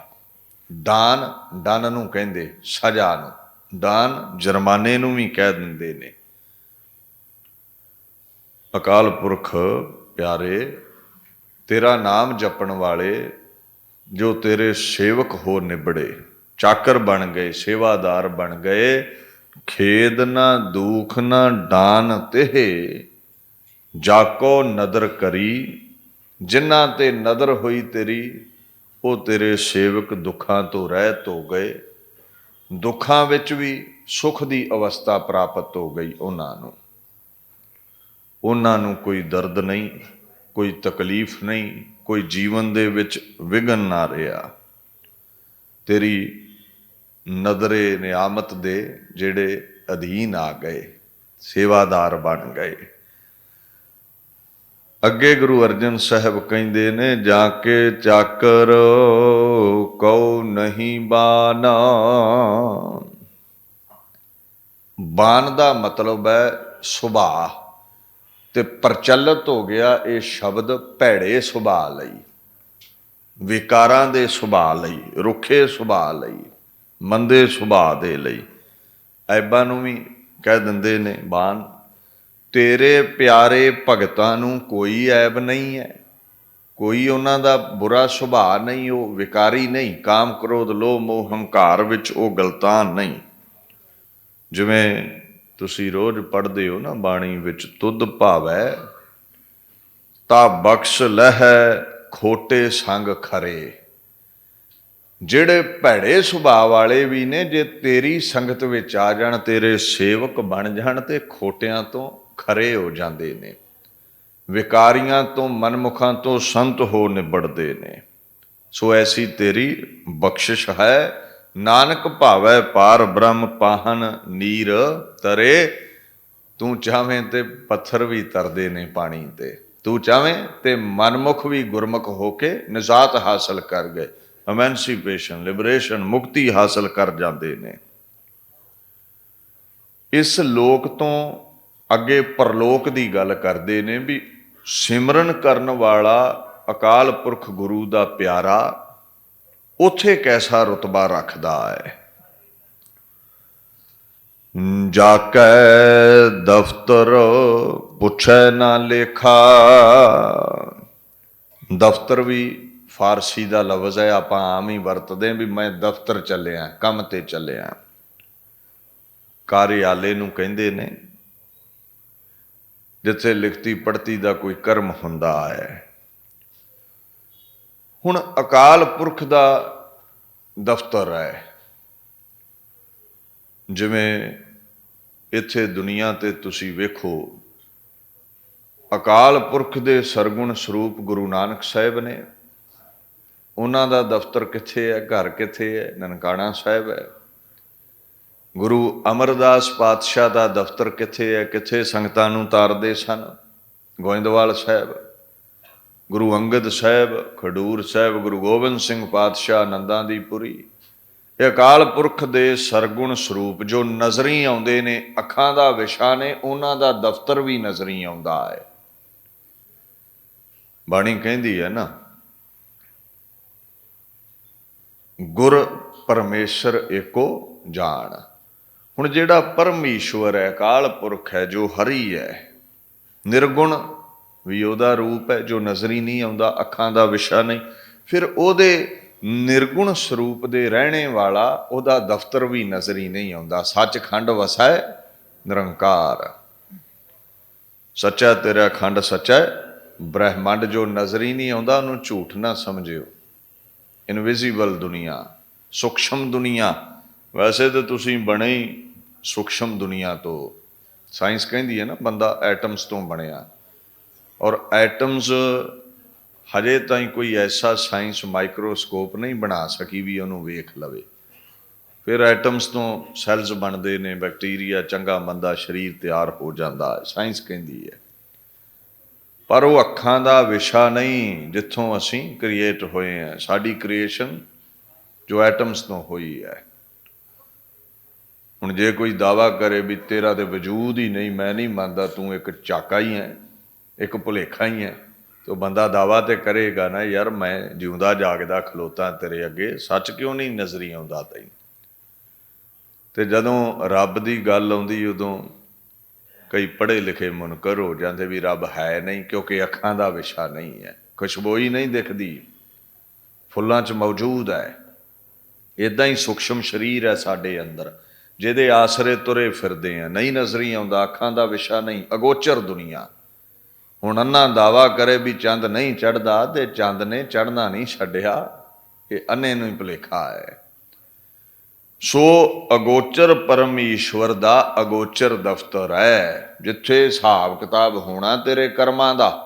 [SPEAKER 1] ਦਾਨ ਡਨ ਨੂੰ ਕਹਿੰਦੇ, ਸਜ਼ਾ ਨੂੰ। ਦਾਨ ਜੁਰਮਾਨੇ ਨੂੰ ਵੀ ਕਹਿ ਦਿੰਦੇ ਨੇ। ਅਕਾਲ ਪੁਰਖ ਪਿਆਰੇ, ਤੇਰਾ ਨਾਮ ਜਪਣ ਵਾਲੇ ਜੋ ਤੇਰੇ ਸੇਵਕ ਹੋ ਨਿਬੜੇ, ਚਾਕਰ ਬਣ ਗਏ, ਸੇਵਾਦਾਰ ਬਣ ਗਏ, ਖੇਦ ਨਾ ਦੁਖ ਨਾ ਦਾਨ ਤੇ ਜਾਕੋ ਨਦਰ ਕਰੀ। ਜਿਨ੍ਹਾਂ ਤੇ ਨਦਰ ਹੋਈ ਤੇਰੀ, ਉਹ ਤੇਰੇ ਸੇਵਕ ਦੁੱਖਾਂ ਤੋਂ ਰਹਿਤ ਹੋ ਗਏ। ਦੁੱਖਾਂ ਵਿੱਚ ਵੀ ਸੁਖ ਦੀ ਅਵਸਥਾ ਪ੍ਰਾਪਤ ਹੋ ਗਈ ਉਹਨਾਂ ਨੂੰ। ਉਹਨਾਂ ਨੂੰ ਕੋਈ ਦਰਦ ਨਹੀਂ, ਕੋਈ ਤਕਲੀਫ ਨਹੀਂ, ਕੋਈ ਜੀਵਨ ਦੇ ਵਿੱਚ ਵਿਘਨ ਨਾ ਰਿਹਾ। ਤੇਰੀ ਨਦਰੇ ਨਿਆਮਤ ਦੇ ਜਿਹੜੇ ਅਧੀਨ ਆ ਗਏ, सेवादार बन गए। अगे गुरु अर्जन साहब कहते ने, जाके चाकर कौ नहीं बाना। बान का मतलब है सुभाਅ, ते प्रचलित हो गया ये शब्द भैड़े सुभाਅ लई, विकारां दे सुभाਅ लई, रुखे सुभाਅ लई, मंदे सुभाਅ दे लई। ऐबां नूं भी कह दिंदे ने बान, तेरे प्यारे भगतां नूं कोई ऐब नहीं है, कोई उन्हां दा बुरा सुभाਅ नहीं, वो विकारी नहीं, काम क्रोध लोभ मोह हंकार विच वो गलतान नहीं। जिवें तुसीं रोज़ पढ़दे हो ना बाणी विच, तुद भावै ता बख्श लहै खोटे संग खरे। ਜਿਹੜੇ ਭੈੜੇ ਸੁਭਾਅ ਵਾਲੇ ਵੀ ਨੇ, ਜੇ ਤੇਰੀ ਸੰਗਤ ਵਿੱਚ ਆ ਜਾਣ, ਤੇਰੇ ਸੇਵਕ ਬਣ ਜਾਣ, ਤੇ ਖੋਟਿਆਂ ਤੋਂ ਖਰੇ ਹੋ ਜਾਂਦੇ ਨੇ, ਵਿਕਾਰੀਆਂ ਤੋਂ ਮਨਮੁਖਾਂ ਤੋਂ ਸੰਤ ਹੋ ਨਿਬੜਦੇ ਨੇ। ਸੋ ਐਸੀ ਤੇਰੀ ਬਖਸ਼ਿਸ਼ ਹੈ। ਨਾਨਕ ਭਾਵੈ ਪਾਰ ਬ੍ਰਹਮ ਪਾਹਨ ਨੀਰ ਤਰੇ। ਤੂੰ ਚਾਹਵੇਂ ਤੇ ਪੱਥਰ ਵੀ ਤਰਦੇ ਨੇ ਪਾਣੀ ਤੇ, ਤੂੰ ਚਾਹਵੇਂ ਤੇ ਮਨਮੁਖ ਵੀ ਗੁਰਮੁਖ ਹੋ ਕੇ ਨਿਜਾਤ ਹਾਸਲ ਕਰ ਗਏ, ਐਮੈਂਸੀਪੇਸ਼ਨ, ਲਿਬਰੇਸ਼ਨ, ਮੁਕਤੀ ਹਾਸਲ ਕਰ ਜਾਂਦੇ ਨੇ। ਇਸ ਲੋਕ ਤੋਂ ਅੱਗੇ ਪਰਲੋਕ ਦੀ ਗੱਲ ਕਰਦੇ ਨੇ ਵੀ ਸਿਮਰਨ ਕਰਨ ਵਾਲਾ ਅਕਾਲ ਪੁਰਖ ਗੁਰੂ ਦਾ ਪਿਆਰਾ ਉੱਥੇ ਕੈਸਾ ਰੁਤਬਾ ਰੱਖਦਾ ਹੈ। ਜਾ ਕੈ ਦਫਤਰ ਪੁੱਛੈ ਨਾ ਲੇਖਾ। ਦਫਤਰ ਵੀ ਫਾਰਸੀ ਦਾ ਲਫ਼ਜ਼ ਹੈ, ਆਪਾਂ ਆਮ ਹੀ ਵਰਤਦੇ ਵੀ ਮੈਂ ਦਫ਼ਤਰ ਚੱਲਿਆ, ਕੰਮ ਤੇ ਚੱਲਿਆ। ਕਾਰਿਆਲੇ ਨੂੰ ਕਹਿੰਦੇ ਨੇ ਜਿੱਥੇ ਲਿਖਤੀ ਪੜ੍ਹਤੀ ਦਾ ਕੋਈ ਕਰਮ ਹੁੰਦਾ ਹੈ। ਹੁਣ ਅਕਾਲ ਪੁਰਖ ਦਾ ਦਫ਼ਤਰ ਹੈ। ਜਿਵੇਂ ਇੱਥੇ ਦੁਨੀਆ ਤੇ ਤੁਸੀਂ ਵੇਖੋ, ਅਕਾਲ ਪੁਰਖ ਦੇ ਸਰਗੁਣ ਸਰੂਪ ਗੁਰੂ ਨਾਨਕ ਸਾਹਿਬ ਨੇ, ਉਹਨਾਂ ਦਾ ਦਫ਼ਤਰ ਕਿੱਥੇ ਹੈ, ਘਰ ਕਿੱਥੇ ਹੈ? ਨਨਕਾਣਾ ਸਾਹਿਬ ਹੈ। ਗੁਰੂ ਅਮਰਦਾਸ ਪਾਤਸ਼ਾਹ ਦਾ ਦਫ਼ਤਰ ਕਿੱਥੇ ਹੈ, ਕਿੱਥੇ ਸੰਗਤਾਂ ਨੂੰ ਤਾਰਦੇ ਸਨ? ਗੋਇੰਦਵਾਲ ਸਾਹਿਬ। ਗੁਰੂ ਅੰਗਦ ਸਾਹਿਬ ਖਡੂਰ ਸਾਹਿਬ, ਗੁਰੂ ਗੋਬਿੰਦ ਸਿੰਘ ਪਾਤਸ਼ਾਹ ਆਨੰਦਾਂ ਦੀ ਪੁਰੀ। ਇਹ ਅਕਾਲ ਪੁਰਖ ਦੇ ਸਰਗੁਣ ਸਰੂਪ ਜੋ ਨਜ਼ਰੀ ਆਉਂਦੇ ਨੇ, ਅੱਖਾਂ ਦਾ ਵਿਸ਼ਾ ਨੇ, ਉਹਨਾਂ ਦਾ ਦਫ਼ਤਰ ਵੀ ਨਜ਼ਰੀ ਆਉਂਦਾ ਹੈ। ਬਾਣੀ ਕਹਿੰਦੀ ਹੈ ਨਾ, ਗੁਰ ਪਰਮੇਸ਼ਰ ਏਕੋ ਜਾਣ। ਹੁਣ ਜਿਹੜਾ ਪਰਮੇਸ਼ਵਰ ਹੈ, ਅਕਾਲ ਪੁਰਖ ਹੈ, ਜੋ ਹਰੀ ਹੈ, ਨਿਰਗੁਣ ਵੀ ਉਹਦਾ ਰੂਪ ਹੈ, ਜੋ ਨਜ਼ਰੀ ਨਹੀਂ ਆਉਂਦਾ, ਅੱਖਾਂ ਦਾ ਵਿਸ਼ਾ ਨਹੀਂ, ਫਿਰ ਉਹਦੇ ਨਿਰਗੁਣ ਸਰੂਪ ਦੇ ਰਹਿਣੇ ਵਾਲਾ ਉਹਦਾ ਦਫ਼ਤਰ ਵੀ ਨਜ਼ਰੀ ਨਹੀਂ ਆਉਂਦਾ। ਸੱਚਖੰਡ ਵਸੈ ਨਿਰੰਕਾਰ। ਸੱਚਾ ਤੇਰਾ ਖੰਡ ਸੱਚਾ ਬ੍ਰਹਿਮੰਡ। ਜੋ ਨਜ਼ਰੀ ਨਹੀਂ ਆਉਂਦਾ ਉਹਨੂੰ ਝੂਠ ਨਾ ਸਮਝਿਓ। ਇਨਵਿਜ਼ੀਬਲ ਦੁਨੀਆ, ਸੂਖਸ਼ਮ ਦੁਨੀਆ। ਵੈਸੇ ਤਾਂ ਤੁਸੀਂ ਬਣੇ ਹੀ ਸੂਖਸ਼ਮ ਦੁਨੀਆ ਤੋਂ। ਸਾਇੰਸ ਕਹਿੰਦੀ ਹੈ ਨਾ ਬੰਦਾ ਐਟਮਸ ਤੋਂ ਬਣਿਆ, ਔਰ ਐਟਮਸ ਹਜੇ ਤਾਈਂ ਕੋਈ ਐਸਾ ਸਾਇੰਸ ਮਾਈਕਰੋਸਕੋਪ ਨਹੀਂ ਬਣਾ ਸਕੀ ਵੀ ਉਹਨੂੰ ਵੇਖ ਲਵੇ। ਫਿਰ ਐਟਮਸ ਤੋਂ ਸੈੱਲਸ ਬਣਦੇ ਨੇ, ਬੈਕਟੀਰੀਆ, ਚੰਗਾ ਮੰਦਾ ਸਰੀਰ ਤਿਆਰ ਹੋ ਜਾਂਦਾ ਹੈ, ਸਾਇੰਸ ਕਹਿੰਦੀ ਹੈ। ਪਰ ਉਹ ਅੱਖਾਂ ਦਾ ਵਿਸ਼ਾ ਨਹੀਂ ਜਿੱਥੋਂ ਅਸੀਂ ਕ੍ਰੀਏਟ ਹੋਏ ਹਾਂ। ਸਾਡੀ ਕ੍ਰੀਏਸ਼ਨ ਜੋ ਐਟਮਸ ਤੋਂ ਹੋਈ ਹੈ। ਹੁਣ ਜੇ ਕੋਈ ਦਾਵਾ ਕਰੇ ਵੀ ਤੇਰਾ ਤੇ ਵਜੂਦ ਹੀ ਨਹੀਂ, ਮੈਂ ਨਹੀਂ ਮੰਨਦਾ, ਤੂੰ ਇੱਕ ਝਾਕਾ ਹੀ ਹੈ, ਇੱਕ ਭੁਲੇਖਾ ਹੀ ਹੈ, ਤੇ ਉਹ ਬੰਦਾ ਦਾਵਾ ਤੇ ਕਰੇਗਾ ਨਾ, ਯਾਰ ਮੈਂ ਜਿਉਂਦਾ ਜਾਗਦਾ ਖਲੋਤਾ ਤੇਰੇ ਅੱਗੇ, ਸੱਚ ਕਿਉਂ ਨਹੀਂ ਨਜ਼ਰੀ ਆਉਂਦਾ ਤੈਨੂੰ? ਤੇ ਜਦੋਂ ਰੱਬ ਦੀ ਗੱਲ ਆਉਂਦੀ, ਉਦੋਂ ਕਈ ਪੜ੍ਹੇ ਲਿਖੇ ਮੁਨਕਰ ਹੋ ਜਾਂਦੇ ਵੀ ਰੱਬ ਹੈ ਨਹੀਂ, ਕਿਉਂਕਿ ਅੱਖਾਂ ਦਾ ਵਿਸ਼ਾ ਨਹੀਂ ਹੈ, ਖੁਸ਼ਬੋਈ ਨਹੀਂ ਦਿਖਦੀ, ਫੁੱਲਾਂ 'ਚ ਮੌਜੂਦ ਹੈ। ਇੱਦਾਂ ਹੀ ਸੂਖਸ਼ਮ ਸਰੀਰ ਹੈ ਸਾਡੇ ਅੰਦਰ, ਜਿਹਦੇ ਆਸਰੇ ਤੁਰੇ ਫਿਰਦੇ ਆ, ਨਹੀਂ ਨਜ਼ਰੀ ਆਉਂਦਾ, ਅੱਖਾਂ ਦਾ ਵਿਸ਼ਾ ਨਹੀਂ, ਅਗੋਚਰ ਦੁਨੀਆ। ਹੁਣ ਅੰਨਾ ਦਾਵਾ ਕਰੇ ਵੀ ਚੰਦ ਨਹੀਂ ਚੜ੍ਹਦਾ, ਤੇ ਚੰਦ ਨੇ ਚੜ੍ਹਨਾ ਨਹੀਂ ਛੱਡਿਆ, ਇਹ ਅੰਨੇ ਨੂੰ ਹੀ ਭੁਲੇਖਾ ਹੈ। ਸੋ ਅਗੋਚਰ ਪਰਮੇਸ਼ਵਰ ਦਾ ਅਗੋਚਰ ਦਫ਼ਤਰ ਹੈ, ਜਿੱਥੇ ਹਿਸਾਬ ਕਿਤਾਬ ਹੋਣਾ ਤੇਰੇ ਕਰਮਾਂ ਦਾ।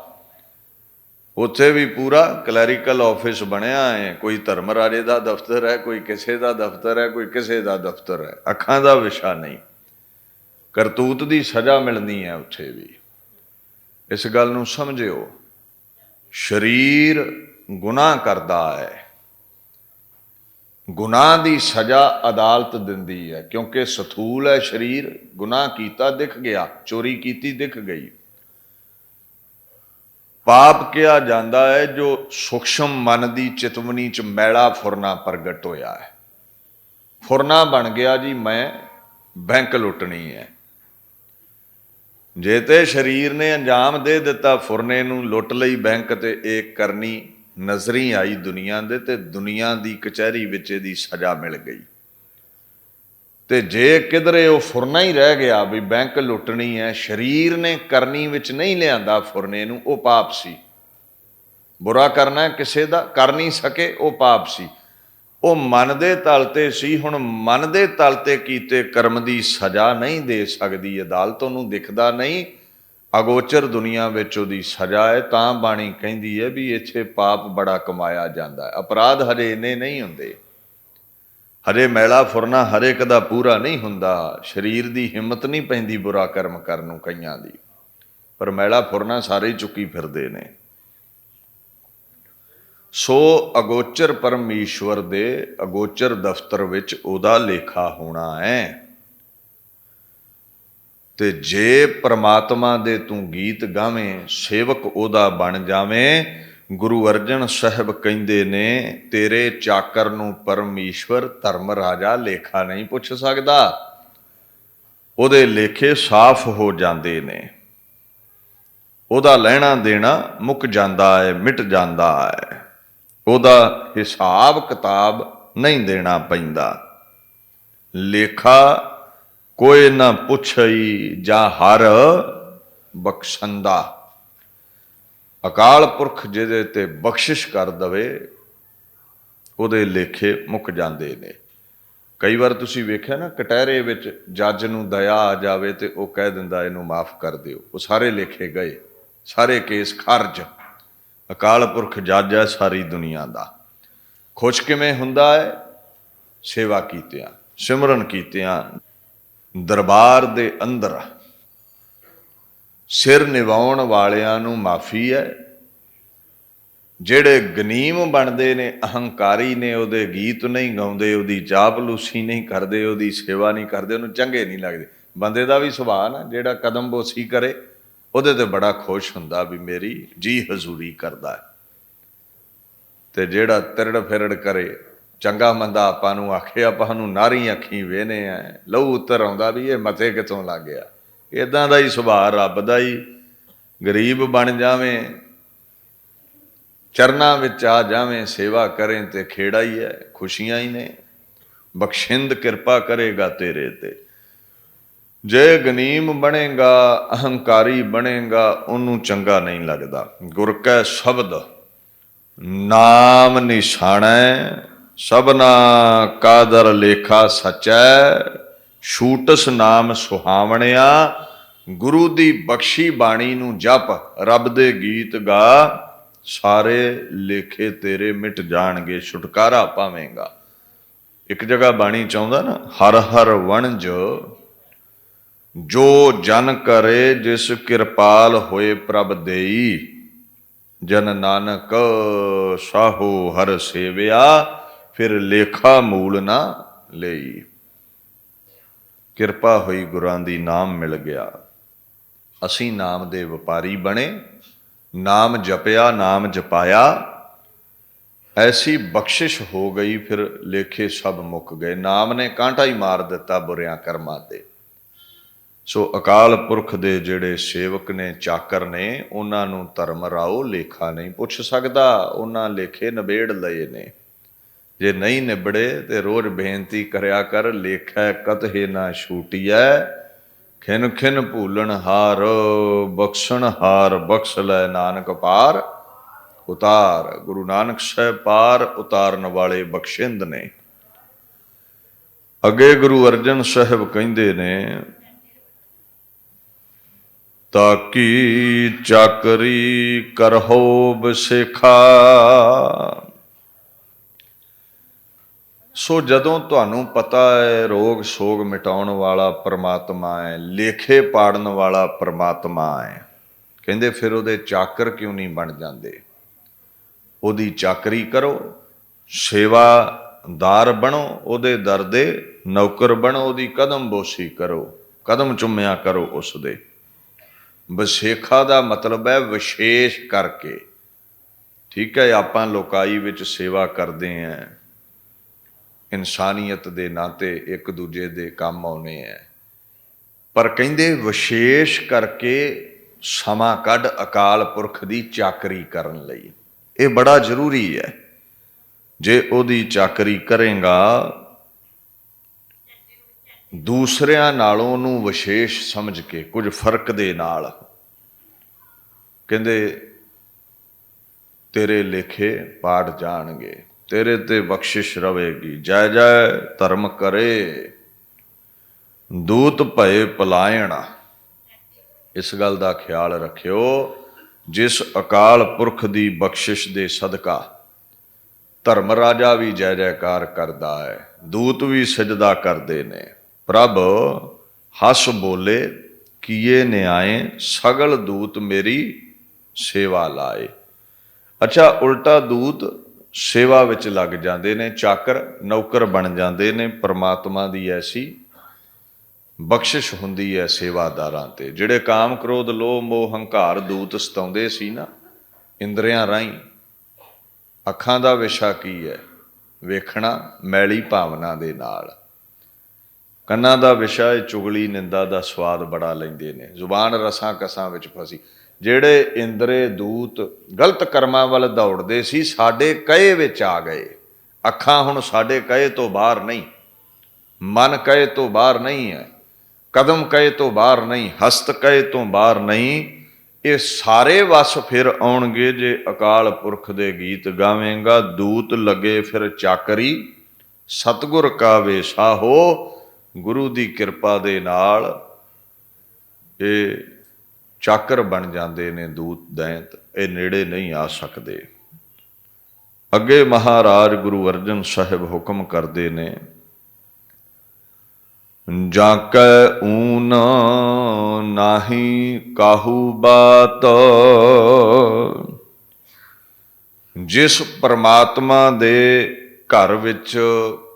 [SPEAKER 1] ਉੱਥੇ ਵੀ ਪੂਰਾ ਕਲੈਰੀਕਲ ਆਫਿਸ ਬਣਿਆ ਹੈ। ਕੋਈ ਧਰਮ ਰਾਜੇ ਦਾ ਦਫ਼ਤਰ ਹੈ, ਕੋਈ ਕਿਸੇ ਦਾ ਦਫ਼ਤਰ ਹੈ, ਕੋਈ ਕਿਸੇ ਦਾ ਦਫ਼ਤਰ ਹੈ। ਅੱਖਾਂ ਦਾ ਵਿਸ਼ਾ ਨਹੀਂ। करतूत की सज़ा मिलनी है उत्थे भी। इस गल नूं समझिओ, शरीर गुनाह करदा है, गुनाह की सज़ा अदालत दिंदी है, क्योंकि सथूल है शरीर, गुनाह कीता दिख गया, चोरी कीती दिख गई। पाप किया जाता है जो सूक्ष्म मन की चितवनी च मैला फुरना प्रगट होया है। फुरना बन गया जी मैं बैंक लुटनी है। जे ते शरीर ने अंजाम दे दिता फुरने नूं, लुट लई बैंक, ते एक करनी नज़री आई दुनिया दे, ते दुनिया की कचहरी विच इहदी सज़ा मिल गई। ते जे किधरे वो फुरना ही रह गया भी बैंक लुटनी है, शरीर ने करनी विच नहीं लियांदा फुरने नूं, वो पाप सी। बुरा करना है किसी का, कर नहीं सके, वो पाप सी। वो मन के तल ते सी, हुण मन के तल ते कीते कर्म की सज़ा नहीं दे सकती अदालत, उन्होंने दिखदा नहीं, अगोचर दुनिया विच उहदी सज़ा है। तां बाणी कहिंदी है भी इत्थे पाप बड़ा कमाया जाता है, अपराध हजे इन्ने नहीं हुंदे, हजे मैला फुरना हर एक का पूरा नहीं हुंदा। शरीर की हिम्मत नहीं पैंदी बुरा कर्म करन नूं कईयां दी, पर मैला फुरना सारे चुकी फिरदे ने। सो अगोचर परमेश्वर दे अगोचर दफ्तर विच उहदा लेखा होना है। ते जे परमात्मा दे तू गीत गावें, सेवक उहदा बन जावें, गुरु अर्जन साहब कहिंदे ने तेरे चाकर नूं परमेश्वर धर्म राजा लेखा नहीं पुछ सकदा। उहदे लेखे साफ हो जांदे ने, उहदा लैना देना मुक जांदा है, मिट जांदा है, उहदा हिसाब किताब नहीं देना पैंदा। लेखा कोई ना पुछई जा हर बख्शंदा। अकाल पुरख जिहदे ते बख्शिश कर दवे उहदे लेखे मुक जांदे ने। कई बार तुसीं वेख्या ना कटहरे विच जज नूं दया आ जावे ते वो कह दिंदा इहनूं माफ़ कर दिओ, वो सारे लेखे गए, सारे केस खारज। अकाल पुरख जज है सारी दुनिया का। खुश किवें हुंदा है? सेवा कीतियां, सिमरन कीतियां, दरबार दे अंदर सिर निवाउण वालियां नूं माफ़ी है। ਜਿਹੜੇ ਗਨੀਮ ਬਣਦੇ ਨੇ, ਅਹੰਕਾਰੀ ਨੇ, ਉਹਦੇ ਗੀਤ ਨਹੀਂ ਗਾਉਂਦੇ, ਉਹਦੀ ਚਾਪਲੂਸੀ ਨਹੀਂ ਕਰਦੇ, ਉਹਦੀ ਸੇਵਾ ਨਹੀਂ ਕਰਦੇ, ਉਹਨੂੰ ਚੰਗੇ ਨਹੀਂ ਲੱਗਦੇ। ਬੰਦੇ ਦਾ ਵੀ ਸੁਭਾਅ ਨਾ, ਜਿਹੜਾ ਕਦਮ ਬੋਸੀ ਕਰੇ ਉਹਦੇ ਤੇ ਬੜਾ ਖੁਸ਼ ਹੁੰਦਾ ਵੀ ਮੇਰੀ ਜੀ ਹਜ਼ੂਰੀ ਕਰਦਾ ਹੈ, ਤੇ ਜਿਹੜਾ ਤਿਰੜ ਫਿਰੜ ਕਰੇ, ਚੰਗਾ ਮੰਦਾ ਆਪਾਂ ਨੂੰ ਆਖੇ, ਆਪਾਂ ਨੂੰ ਨਾਰੀ ਅੱਖੀਂ ਵੇਹਨੇ ਆ, ਲਹੂ ਉੱਤਰ ਆਉਂਦਾ ਵੀ ਇਹ ਮੱਥੇ ਕਿੱਥੋਂ ਲੱਗ ਗਿਆ। ਇੱਦਾਂ ਦਾ ਹੀ ਸੁਭਾਅ ਰੱਬ ਦਾ ਹੀ। ਗਰੀਬ ਬਣ ਜਾਵੇਂ, ਚਰਨਾਂ ਵਿੱਚ ਆ ਜਾਵੇਂ, ਸੇਵਾ ਕਰੇ ਤੇ ਖੇੜਾ ਹੀ ਹੈ, ਖੁਸ਼ੀਆਂ ਹੀ ਨੇ। ਬਖਸ਼ਿੰਦ ਕਿਰਪਾ ਕਰੇਗਾ ਤੇਰੇ ਤੇ। ਜੇ ਗਨੀਮ ਬਣੇਗਾ, ਅਹੰਕਾਰੀ ਬਣੇਗਾ, ਉਹਨੂੰ ਚੰਗਾ ਨਹੀਂ ਲੱਗਦਾ। ਗੁਰ ਕੈ ਸ਼ਬਦ ਨਾਮ ਨਿਸ਼ਾਨੈ, ਸਭਨਾ ਕਾਦਰ ਲੇਖਾ ਸਚੈ, ਛੂਟਸ ਨਾਮ ਸੁਹਾਵਣਿਆ। ਗੁਰੂ ਦੀ ਬਖਸ਼ੀ ਬਾਣੀ ਨੂੰ ਜਪ, ਰੱਬ ਦੇ ਗੀਤ ਗਾ, ਸਾਰੇ ਲੇਖੇ ਤੇਰੇ ਮਿਟ ਜਾਣਗੇ, ਛੁਟਕਾਰਾ ਪਾਵੇਂਗਾ। ਇੱਕ ਜਗ੍ਹਾ ਬਾਣੀ ਚਾਹੁੰਦਾ ਨਾ, ਹਰ ਹਰ ਵਣਜ ਜੋ ਜਨ ਕਰੇ, ਜਿਸ ਕਿਰਪਾਲ ਹੋਏ ਪ੍ਰਭ ਦੇਈ। ਜਨ ਨਾਨਕ ਸਾਹੋ ਹਰ ਸੇਵਿਆ, ਫਿਰ ਲੇਖਾ ਮੂਲ ਨਾ ਲਈ। ਕਿਰਪਾ ਹੋਈ ਗੁਰਾਂ ਦੀ, ਨਾਮ ਮਿਲ ਗਿਆ, ਅਸੀਂ ਨਾਮ ਦੇ ਵਪਾਰੀ ਬਣੇ, नाम जपया, नाम जपाया, ऐसी बख्शिश हो गई, फिर लेखे सब मुक गए। नाम ने कांटा ही मार दिता बुरियां कर्मां ते। सो अकाल पुरख दे जेड़े सेवक ने, चाकर ने, उन्हां नूं धर्म राओ लेखा नहीं पुछ सकदा, उन्हां लेखे निबेड़ लए ने। जे नहीं निबड़े ते रोज बेनती करया कर, लेखै कतहे ना छूटिया, खिन खिन भूलन हार, बख्शण हार, बख्श लै नानक पार उतार। गुरु नानक साहब पार उतारन वाले बख्शिंद ने। अगे गुरु अर्जन साहब कहिंदे ने, ताकी चाकरी करहो बसेखा, ਸੋ ਜਦੋਂ ਤੁਹਾਨੂੰ ਪਤਾ ਹੈ ਰੋਗ ਸੋਗ ਮਿਟਾਉਣ ਵਾਲਾ ਪ੍ਰਮਾਤਮਾ ਹੈ, ਲੇਖੇ ਪਾੜਨ ਵਾਲਾ ਪ੍ਰਮਾਤਮਾ ਹੈ, ਕਹਿੰਦੇ ਫਿਰ ਉਹਦੇ ਚਾਕਰ ਕਿਉਂ ਨਹੀਂ ਬਣ ਜਾਂਦੇ? ਉਹਦੀ ਚਾਕਰੀ ਕਰੋ, ਸੇਵਾਦਾਰ ਬਣੋ, ਉਹਦੇ ਦਰ ਦੇ ਨੌਕਰ ਬਣੋ, ਉਹਦੀ ਕਦਮ ਬੋਸੀ ਕਰੋ, ਕਦਮ ਚੁੰਮਿਆ ਕਰੋ ਉਸ ਦੇ। ਵਸੇਖਾ ਦਾ ਮਤਲਬ ਹੈ ਵਿਸ਼ੇਸ਼ ਕਰਕੇ। ਠੀਕ ਹੈ, ਆਪਾਂ ਲੋਕਾਈ ਵਿੱਚ ਸੇਵਾ ਕਰਦੇ ਹਾਂ, ਇਨਸਾਨੀਅਤ ਦੇ ਨਾਤੇ ਇੱਕ ਦੂਜੇ ਦੇ ਕੰਮ ਆਉਣੇ ਹੈ, ਪਰ ਕਹਿੰਦੇ ਵਿਸ਼ੇਸ਼ ਕਰਕੇ ਸਮਾਂ ਕੱਢ ਅਕਾਲ ਪੁਰਖ ਦੀ ਚਾਕਰੀ ਕਰਨ ਲਈ। ਇਹ ਬੜਾ ਜ਼ਰੂਰੀ ਹੈ। ਜੇ ਉਹਦੀ ਚਾਕਰੀ ਕਰੇਗਾ, ਦੂਸਰਿਆਂ ਨਾਲੋਂ ਉਹਨੂੰ ਵਿਸ਼ੇਸ਼ ਸਮਝ ਕੇ, ਕੁਝ ਫਰਕ ਦੇ ਨਾਲ, ਕਹਿੰਦੇ ਤੇਰੇ ਲੇਖੇ ਪਾੜ ਜਾਣਗੇ, ਤੇਰੇ ਤੇ ਬਖਸ਼ਿਸ਼ ਰਵੇਗੀ। ਜੈ ਜੈ ਧਰਮ ਕਰੇ ਦੂਤ ਭਏ ਪਲਾਇਣ। ਇਸ ਗੱਲ ਦਾ ਖਿਆਲ ਰੱਖਿਓ, ਜਿਸ ਅਕਾਲ ਪੁਰਖ ਦੀ ਬਖਸ਼ਿਸ਼ ਦੇ ਸਦਕਾ ਧਰਮ ਰਾਜਾ ਵੀ ਜੈ ਜੈਕਾਰ ਕਰਦਾ ਹੈ, ਦੂਤ ਵੀ ਸਜਦਾ ਕਰਦੇ ਨੇ। ਪ੍ਰਭ ਹੱਸ ਬੋਲੇ ਕੀਏ ਨਿਆਏ, ਸਗਲ ਦੂਤ ਮੇਰੀ ਸੇਵਾ ਲਾਏ। ਅੱਛਾ, ਉਲਟਾ ਦੂਤ ਸੇਵਾ ਵਿੱਚ ਲੱਗ ਜਾਂਦੇ ਨੇ, ਚਾਕਰ ਨੌਕਰ ਬਣ ਜਾਂਦੇ ਨੇ। ਪਰਮਾਤਮਾ ਦੀ ਐਸੀ ਬਖਸ਼ਿਸ਼ ਹੁੰਦੀ ਹੈ ਸੇਵਾਦਾਰਾਂ ਤੇ। ਜਿਹੜੇ ਕਾਮ ਕ੍ਰੋਧ ਲੋਭ ਮੋਹ ਹੰਕਾਰ ਦੂਤ ਸਤਾਉਂਦੇ ਸੀ ਨਾ ਇੰਦਰੀਆਂ ਰਾਹੀਂ, ਅੱਖਾਂ ਦਾ ਵਿਸ਼ਾ ਕੀ ਹੈ? ਵੇਖਣਾ ਮੈਲੀ ਭਾਵਨਾ ਦੇ ਨਾਲ। ਕੰਨਾਂ ਦਾ ਵਿਸ਼ਾ ਹੈ ਚੁਗਲੀ ਨਿੰਦਾ ਦਾ ਸਵਾਦ ਬੜਾ ਲੈਂਦੇ ਨੇ, ਜ਼ੁਬਾਨ ਰਸਾਂ ਕਸਾਂ ਵਿੱਚ ਫਸੀ। ਜਿਹੜੇ ਇੰਦਰੇ ਦੂਤ ਗਲਤ ਕਰਮਾਂ ਵੱਲ ਦੌੜਦੇ ਸੀ, ਸਾਡੇ ਕਹੇ ਵਿੱਚ ਆ ਗਏ। ਅੱਖਾਂ ਹੁਣ ਸਾਡੇ ਕਹੇ ਤੋਂ ਬਾਹਰ ਨਹੀਂ, ਮਨ ਕਹੇ ਤੋਂ ਬਾਹਰ ਨਹੀਂ ਹੈ, ਕਦਮ ਕਹੇ ਤੋਂ ਬਾਹਰ ਨਹੀਂ, ਹਸਤ ਕਹੇ ਤੋਂ ਬਾਹਰ ਨਹੀਂ। ਇਹ ਸਾਰੇ ਵਸ ਫਿਰ ਆਉਣਗੇ ਜੇ ਅਕਾਲ ਪੁਰਖ ਦੇ ਗੀਤ ਗਾਵੇਂਗਾ। ਦੂਤ ਲੱਗੇ ਫਿਰ ਚਾਕਰੀ, ਸਤਿਗੁਰ ਕਾ ਵੇਸਾ ਹੋ। ਗੁਰੂ ਦੀ ਕਿਰਪਾ ਦੇ ਨਾਲ ਇਹ ਚਾਕਰ ਬਣ ਜਾਂਦੇ ਨੇ ਦੂਤ ਦੈਂਤ, ਇਹ ਨੇੜੇ ਨਹੀਂ ਆ ਸਕਦੇ। ਅੱਗੇ ਮਹਾਰਾਜ ਗੁਰੂ ਅਰਜਨ ਸਾਹਿਬ ਹੁਕਮ ਕਰਦੇ ਨੇ, ਜਾਕੈ ਊਨ ਨਾਹੀ ਕਾਹੂ ਬਾਤ। ਜਿਸ ਪਰਮਾਤਮਾ ਦੇ ਘਰ ਵਿੱਚ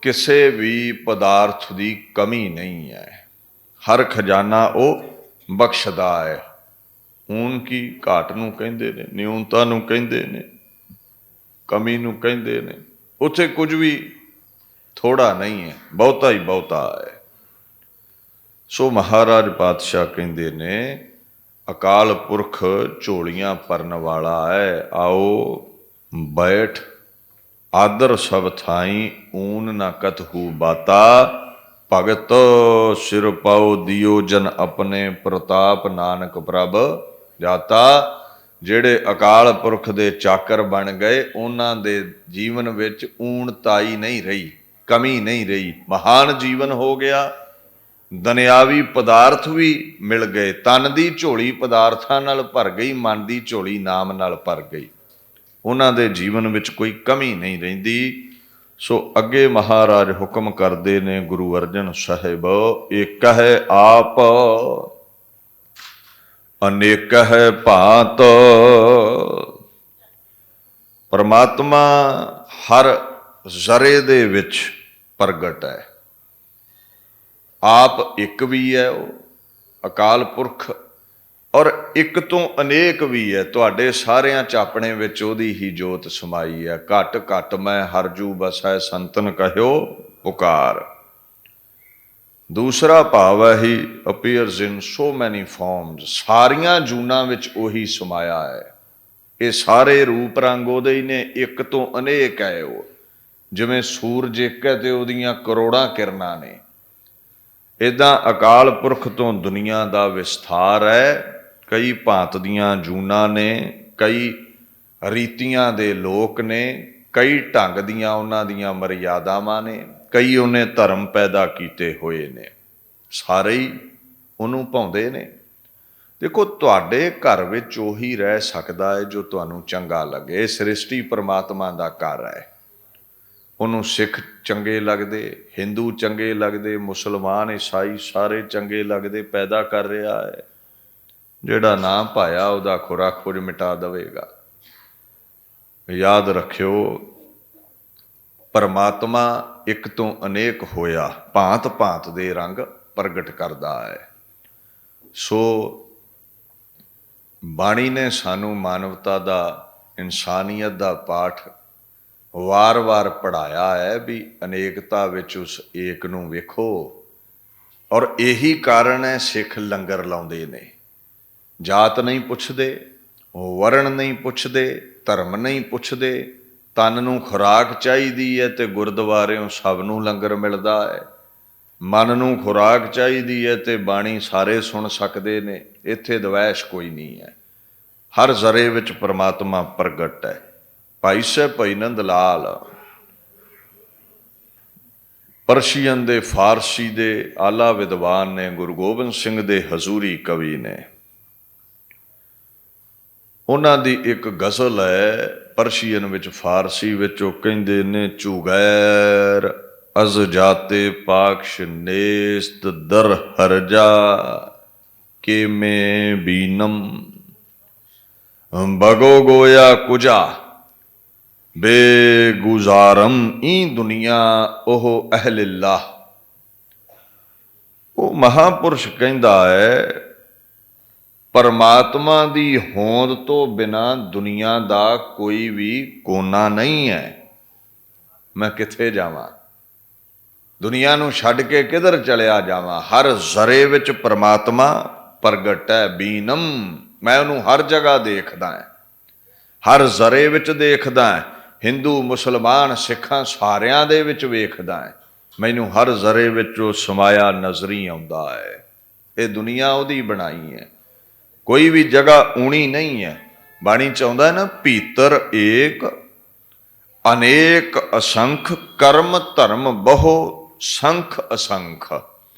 [SPEAKER 1] ਕਿਸੇ ਵੀ ਪਦਾਰਥ ਦੀ ਕਮੀ ਨਹੀਂ ਹੈ, ਹਰ ਖਜ਼ਾਨਾ ਉਹ ਬਖਸ਼ਦਾ ਹੈ। ਊਨ ਕੀ ਘਾਟ ਨੂੰ ਕਹਿੰਦੇ ਨੇ, ਨਿਊਨਤਾ ਨੂੰ ਕਹਿੰਦੇ ਨੇ, ਕਮੀ ਨੂੰ ਕਹਿੰਦੇ ਨੇ। ਉੱਥੇ ਕੁਝ ਵੀ ਥੋੜਾ ਨਹੀਂ ਹੈ, ਬਹੁਤਾ ਹੀ ਬਹੁਤਾ ਹੈ। ਸੋ ਮਹਾਰਾਜ ਪਾਤਸ਼ਾਹ ਕਹਿੰਦੇ ਨੇ, ਅਕਾਲ ਪੁਰਖ ਝੋਲੀਆਂ ਭਰਨ ਵਾਲਾ ਹੈ। ਆਓ ਬੈਠ ਆਦਰ ਸਭ ਥਾਈ, ਊਨ ਨਾ ਕਤਹੂ ਬਾਤਾ। ਭਗਤ ਸਿਰ ਪਾਉ ਦਿਓ ਜਨ ਆਪਣੇ, ਪ੍ਰਤਾਪ ਨਾਨਕ ਪ੍ਰਭ ਜਾਤਾ। ਜਿਹੜੇ ਅਕਾਲ ਪੁਰਖ ਦੇ ਚਾਕਰ ਬਣ ਗਏ, ਉਹਨਾਂ ਦੇ ਜੀਵਨ ਵਿੱਚ ਊਣਤਾਈ ਨਹੀਂ ਰਹੀ, ਕਮੀ ਨਹੀਂ ਰਹੀ। ਮਹਾਨ ਜੀਵਨ ਹੋ ਗਿਆ, ਦੁਨਿਆਵੀ ਪਦਾਰਥ ਵੀ ਮਿਲ ਗਏ। ਤਨ ਦੀ ਝੋਲੀ ਪਦਾਰਥਾਂ ਨਾਲ ਭਰ ਗਈ, ਮਨ ਦੀ ਝੋਲੀ ਨਾਮ ਨਾਲ ਭਰ ਗਈ। ਉਹਨਾਂ ਦੇ ਜੀਵਨ ਵਿੱਚ ਕੋਈ ਕਮੀ ਨਹੀਂ ਰਹਿੰਦੀ। ਸੋ ਅੱਗੇ ਮਹਾਰਾਜ ਹੁਕਮ ਕਰਦੇ ਨੇ ਗੁਰੂ ਅਰਜਨ ਸਾਹਿਬ, ਏਕ ਹੈ ਆਪ ਅਨੇਕ ਹੈ ਭਾਂਤ। ਪਰਮਾਤਮਾ ਹਰ ਜ਼ਰੇ ਦੇ ਵਿੱਚ ਪ੍ਰਗਟ ਹੈ। ਆਪ ਇੱਕ ਵੀ ਹੈ ਉਹ ਅਕਾਲ ਪੁਰਖ, ਔਰ ਇੱਕ ਤੋਂ ਅਨੇਕ ਵੀ ਹੈ। ਤੁਹਾਡੇ ਸਾਰਿਆਂ ਚ ਆਪਣੇ ਵਿੱਚ ਉਹਦੀ ਹੀ ਜੋਤ ਸਮਾਈ ਹੈ। ਘਟ ਘਟ ਮੈਂ ਹਰਜੂ ਬਸੈ, ਸੰਤਨ ਕਹਿਓ ਪੁਕਾਰ। ਦੂਸਰਾ ਭਾਵ ਹੈ ਹੀ ਅਪੀਅਰਸ ਇਨ ਸੋ ਮੈਨੀ ਫਾਰਮਸ। ਸਾਰੀਆਂ ਜੂਨਾਂ ਵਿੱਚ ਉਹੀ ਸਮਾਇਆ ਹੈ। ਇਹ ਸਾਰੇ ਰੂਪ ਰੰਗ ਉਹਦੇ ਹੀ ਨੇ, ਇੱਕ ਤੋਂ ਅਨੇਕ ਹੈ ਉਹ। ਜਿਵੇਂ ਸੂਰਜ ਇੱਕ ਹੈ ਤੇ ਉਹਦੀਆਂ ਕਰੋੜਾਂ ਕਿਰਨਾਂ ਨੇ, ਇੱਦਾਂ ਅਕਾਲ ਪੁਰਖ ਤੋਂ ਦੁਨੀਆ ਦਾ ਵਿਸਥਾਰ ਹੈ। ਕਈ ਭਾਂਤ ਦੀਆਂ ਜੂਨਾਂ ਨੇ, ਕਈ ਰੀਤੀਆਂ ਦੇ ਲੋਕ ਨੇ, ਕਈ ਢੰਗ ਦੀਆਂ ਉਹਨਾਂ ਦੀਆਂ ਮਰਿਆਦਾਵਾਂ ਨੇ, ਕਈ ਉਹਨੇ ਧਰਮ ਪੈਦਾ ਕੀਤੇ ਹੋਏ ਨੇ। ਸਾਰੇ ਹੀ ਉਹਨੂੰ ਭਾਉਂਦੇ ਨੇ। ਦੇਖੋ, ਤੁਹਾਡੇ ਘਰ ਵਿੱਚ ਉਹੀ ਰਹਿ ਸਕਦਾ ਹੈ ਜੋ ਤੁਹਾਨੂੰ ਚੰਗਾ ਲੱਗੇ। ਸ੍ਰਿਸ਼ਟੀ ਪਰਮਾਤਮਾ ਦਾ ਘਰ ਹੈ। ਉਹਨੂੰ ਸਿੱਖ ਚੰਗੇ ਲੱਗਦੇ, ਹਿੰਦੂ ਚੰਗੇ ਲੱਗਦੇ, ਮੁਸਲਮਾਨ ਈਸਾਈ ਸਾਰੇ ਚੰਗੇ ਲੱਗਦੇ, ਪੈਦਾ ਕਰ ਰਿਹਾ ਹੈ। ਜਿਹੜਾ ਨਾ ਪਾਇਆ ਉਹਦਾ ਖੁਰਾ ਖੁਜ ਮਿਟਾ ਦੇਵੇਗਾ। ਯਾਦ ਰੱਖਿਓ, ਪਰਮਾਤਮਾ ਇੱਕ ਤੋਂ ਅਨੇਕ ਹੋਇਆ, ਭਾਂਤ ਭਾਂਤ ਦੇ ਰੰਗ ਪ੍ਰਗਟ ਕਰਦਾ ਹੈ। ਸੋ ਬਾਣੀ ਨੇ ਸਾਨੂੰ ਮਾਨਵਤਾ ਦਾ, ਇਨਸਾਨੀਅਤ ਦਾ ਪਾਠ ਵਾਰ-ਵਾਰ ਪੜ੍ਹਾਇਆ ਹੈ ਵੀ ਅਨੇਕਤਾ ਵਿੱਚ ਉਸ ਏਕ ਨੂੰ ਵੇਖੋ। ਔਰ ਇਹੀ ਕਾਰਨ ਹੈ ਸਿੱਖ ਲੰਗਰ ਲਾਉਂਦੇ ਨੇ। ਜਾਤ ਨਹੀਂ ਪੁੱਛਦੇ, ਵਰਣ ਨਹੀਂ ਪੁੱਛਦੇ, ਧਰਮ ਨਹੀਂ ਪੁੱਛਦੇ। ਤਨ ਨੂੰ ਖੁਰਾਕ ਚਾਹੀਦੀ ਹੈ ਤੇ ਗੁਰਦੁਆਰਿਓਂ ਸਭ ਨੂੰ ਲੰਗਰ ਮਿਲਦਾ ਹੈ। ਮਨ ਨੂੰ ਖੁਰਾਕ ਚਾਹੀਦੀ ਹੈ ਤੇ ਬਾਣੀ ਸਾਰੇ ਸੁਣ ਸਕਦੇ ਨੇ। ਇੱਥੇ ਦਵੈਸ਼ ਕੋਈ ਨਹੀਂ ਹੈ। ਹਰ ਜ਼ਰੇ ਵਿੱਚ ਪਰਮਾਤਮਾ ਪ੍ਰਗਟ ਹੈ। ਭਾਈ ਸਾਹਿਬ ਭਾਈ ਨੰਦ ਲਾਲ ਪਰਸ਼ੀਅਨ ਦੇ, ਫਾਰਸੀ ਦੇ ਆਲਾ ਵਿਦਵਾਨ ਨੇ, ਗੁਰੂ ਗੋਬਿੰਦ ਸਿੰਘ ਦੇ ਹਜ਼ੂਰੀ ਕਵੀ ਨੇ। ਉਹਨਾਂ ਦੀ ਇੱਕ ਗਜ਼ਲ ਹੈ ਪਰਸ਼ੀਅਨ ਵਿੱਚ, ਫਾਰਸੀ ਵਿੱਚ। ਉਹ ਕਹਿੰਦੇ ਨੇ, ਚੁਗੈਰ ਅਜ਼ ਜਾਤੇ ਪਾਕਸ਼ ਨੇਸਤ ਦਰ ਹਰਜਾ ਕੇ ਮੈਂ ਬੀਨਮ ਬਗੋ ਗੋਇਆ ਕੁਜਾ ਬੇਗੁਜ਼ਾਰਮ ਈ ਦੁਨੀਆ ਉਹ ਅਹਲਿल्लाह। ਉਹ ਮਹਾਂਪੁਰਸ਼ ਕਹਿੰਦਾ ਹੈ, ਪਰਮਾਤਮਾ ਦੀ ਹੋਂਦ ਤੋਂ ਬਿਨਾਂ ਦੁਨੀਆ ਦਾ ਕੋਈ ਵੀ ਕੋਨਾ ਨਹੀਂ ਹੈ। ਮੈਂ ਕਿੱਥੇ ਜਾਵਾਂ? ਦੁਨੀਆ ਨੂੰ ਛੱਡ ਕੇ ਕਿੱਧਰ ਚਲਿਆ ਜਾਵਾਂ? ਹਰ ਜ਼ਰੇ ਵਿੱਚ ਪਰਮਾਤਮਾ ਪ੍ਰਗਟ ਹੈ। ਬੀਨਮ, ਮੈਂ ਉਹਨੂੰ ਹਰ ਜਗ੍ਹਾ ਦੇਖਦਾ ਹਾਂ, ਹਰ ਜ਼ਰੇ ਵਿੱਚ ਦੇਖਦਾ ਹਾਂ। ਹਿੰਦੂ, ਮੁਸਲਮਾਨ, ਸਿੱਖਾਂ ਸਾਰਿਆਂ ਦੇ ਵਿੱਚ ਵੇਖਦਾ ਹੈ। ਮੈਨੂੰ ਹਰ ਜ਼ਰੇ ਵਿੱਚ ਉਹ ਸਮਾਇਆ ਨਜ਼ਰੀ ਆਉਂਦਾ ਹੈ। ਇਹ ਦੁਨੀਆ ਉਹਦੀ ਬਣਾਈ ਹੈ, ਕੋਈ ਵੀ ਜਗ੍ਹਾ ਊਣੀ ਨਹੀਂ ਹੈ। ਬਾਣੀ ਚ ਆਉਂਦਾ ਹੈ ਨਾ, ਭੀਤਰ ਏਕ ਅਨੇਕ ਅਸੰਖ ਕਰਮ ਧਰਮ ਬਹੁ ਸੰਖ ਅਸੰਖ।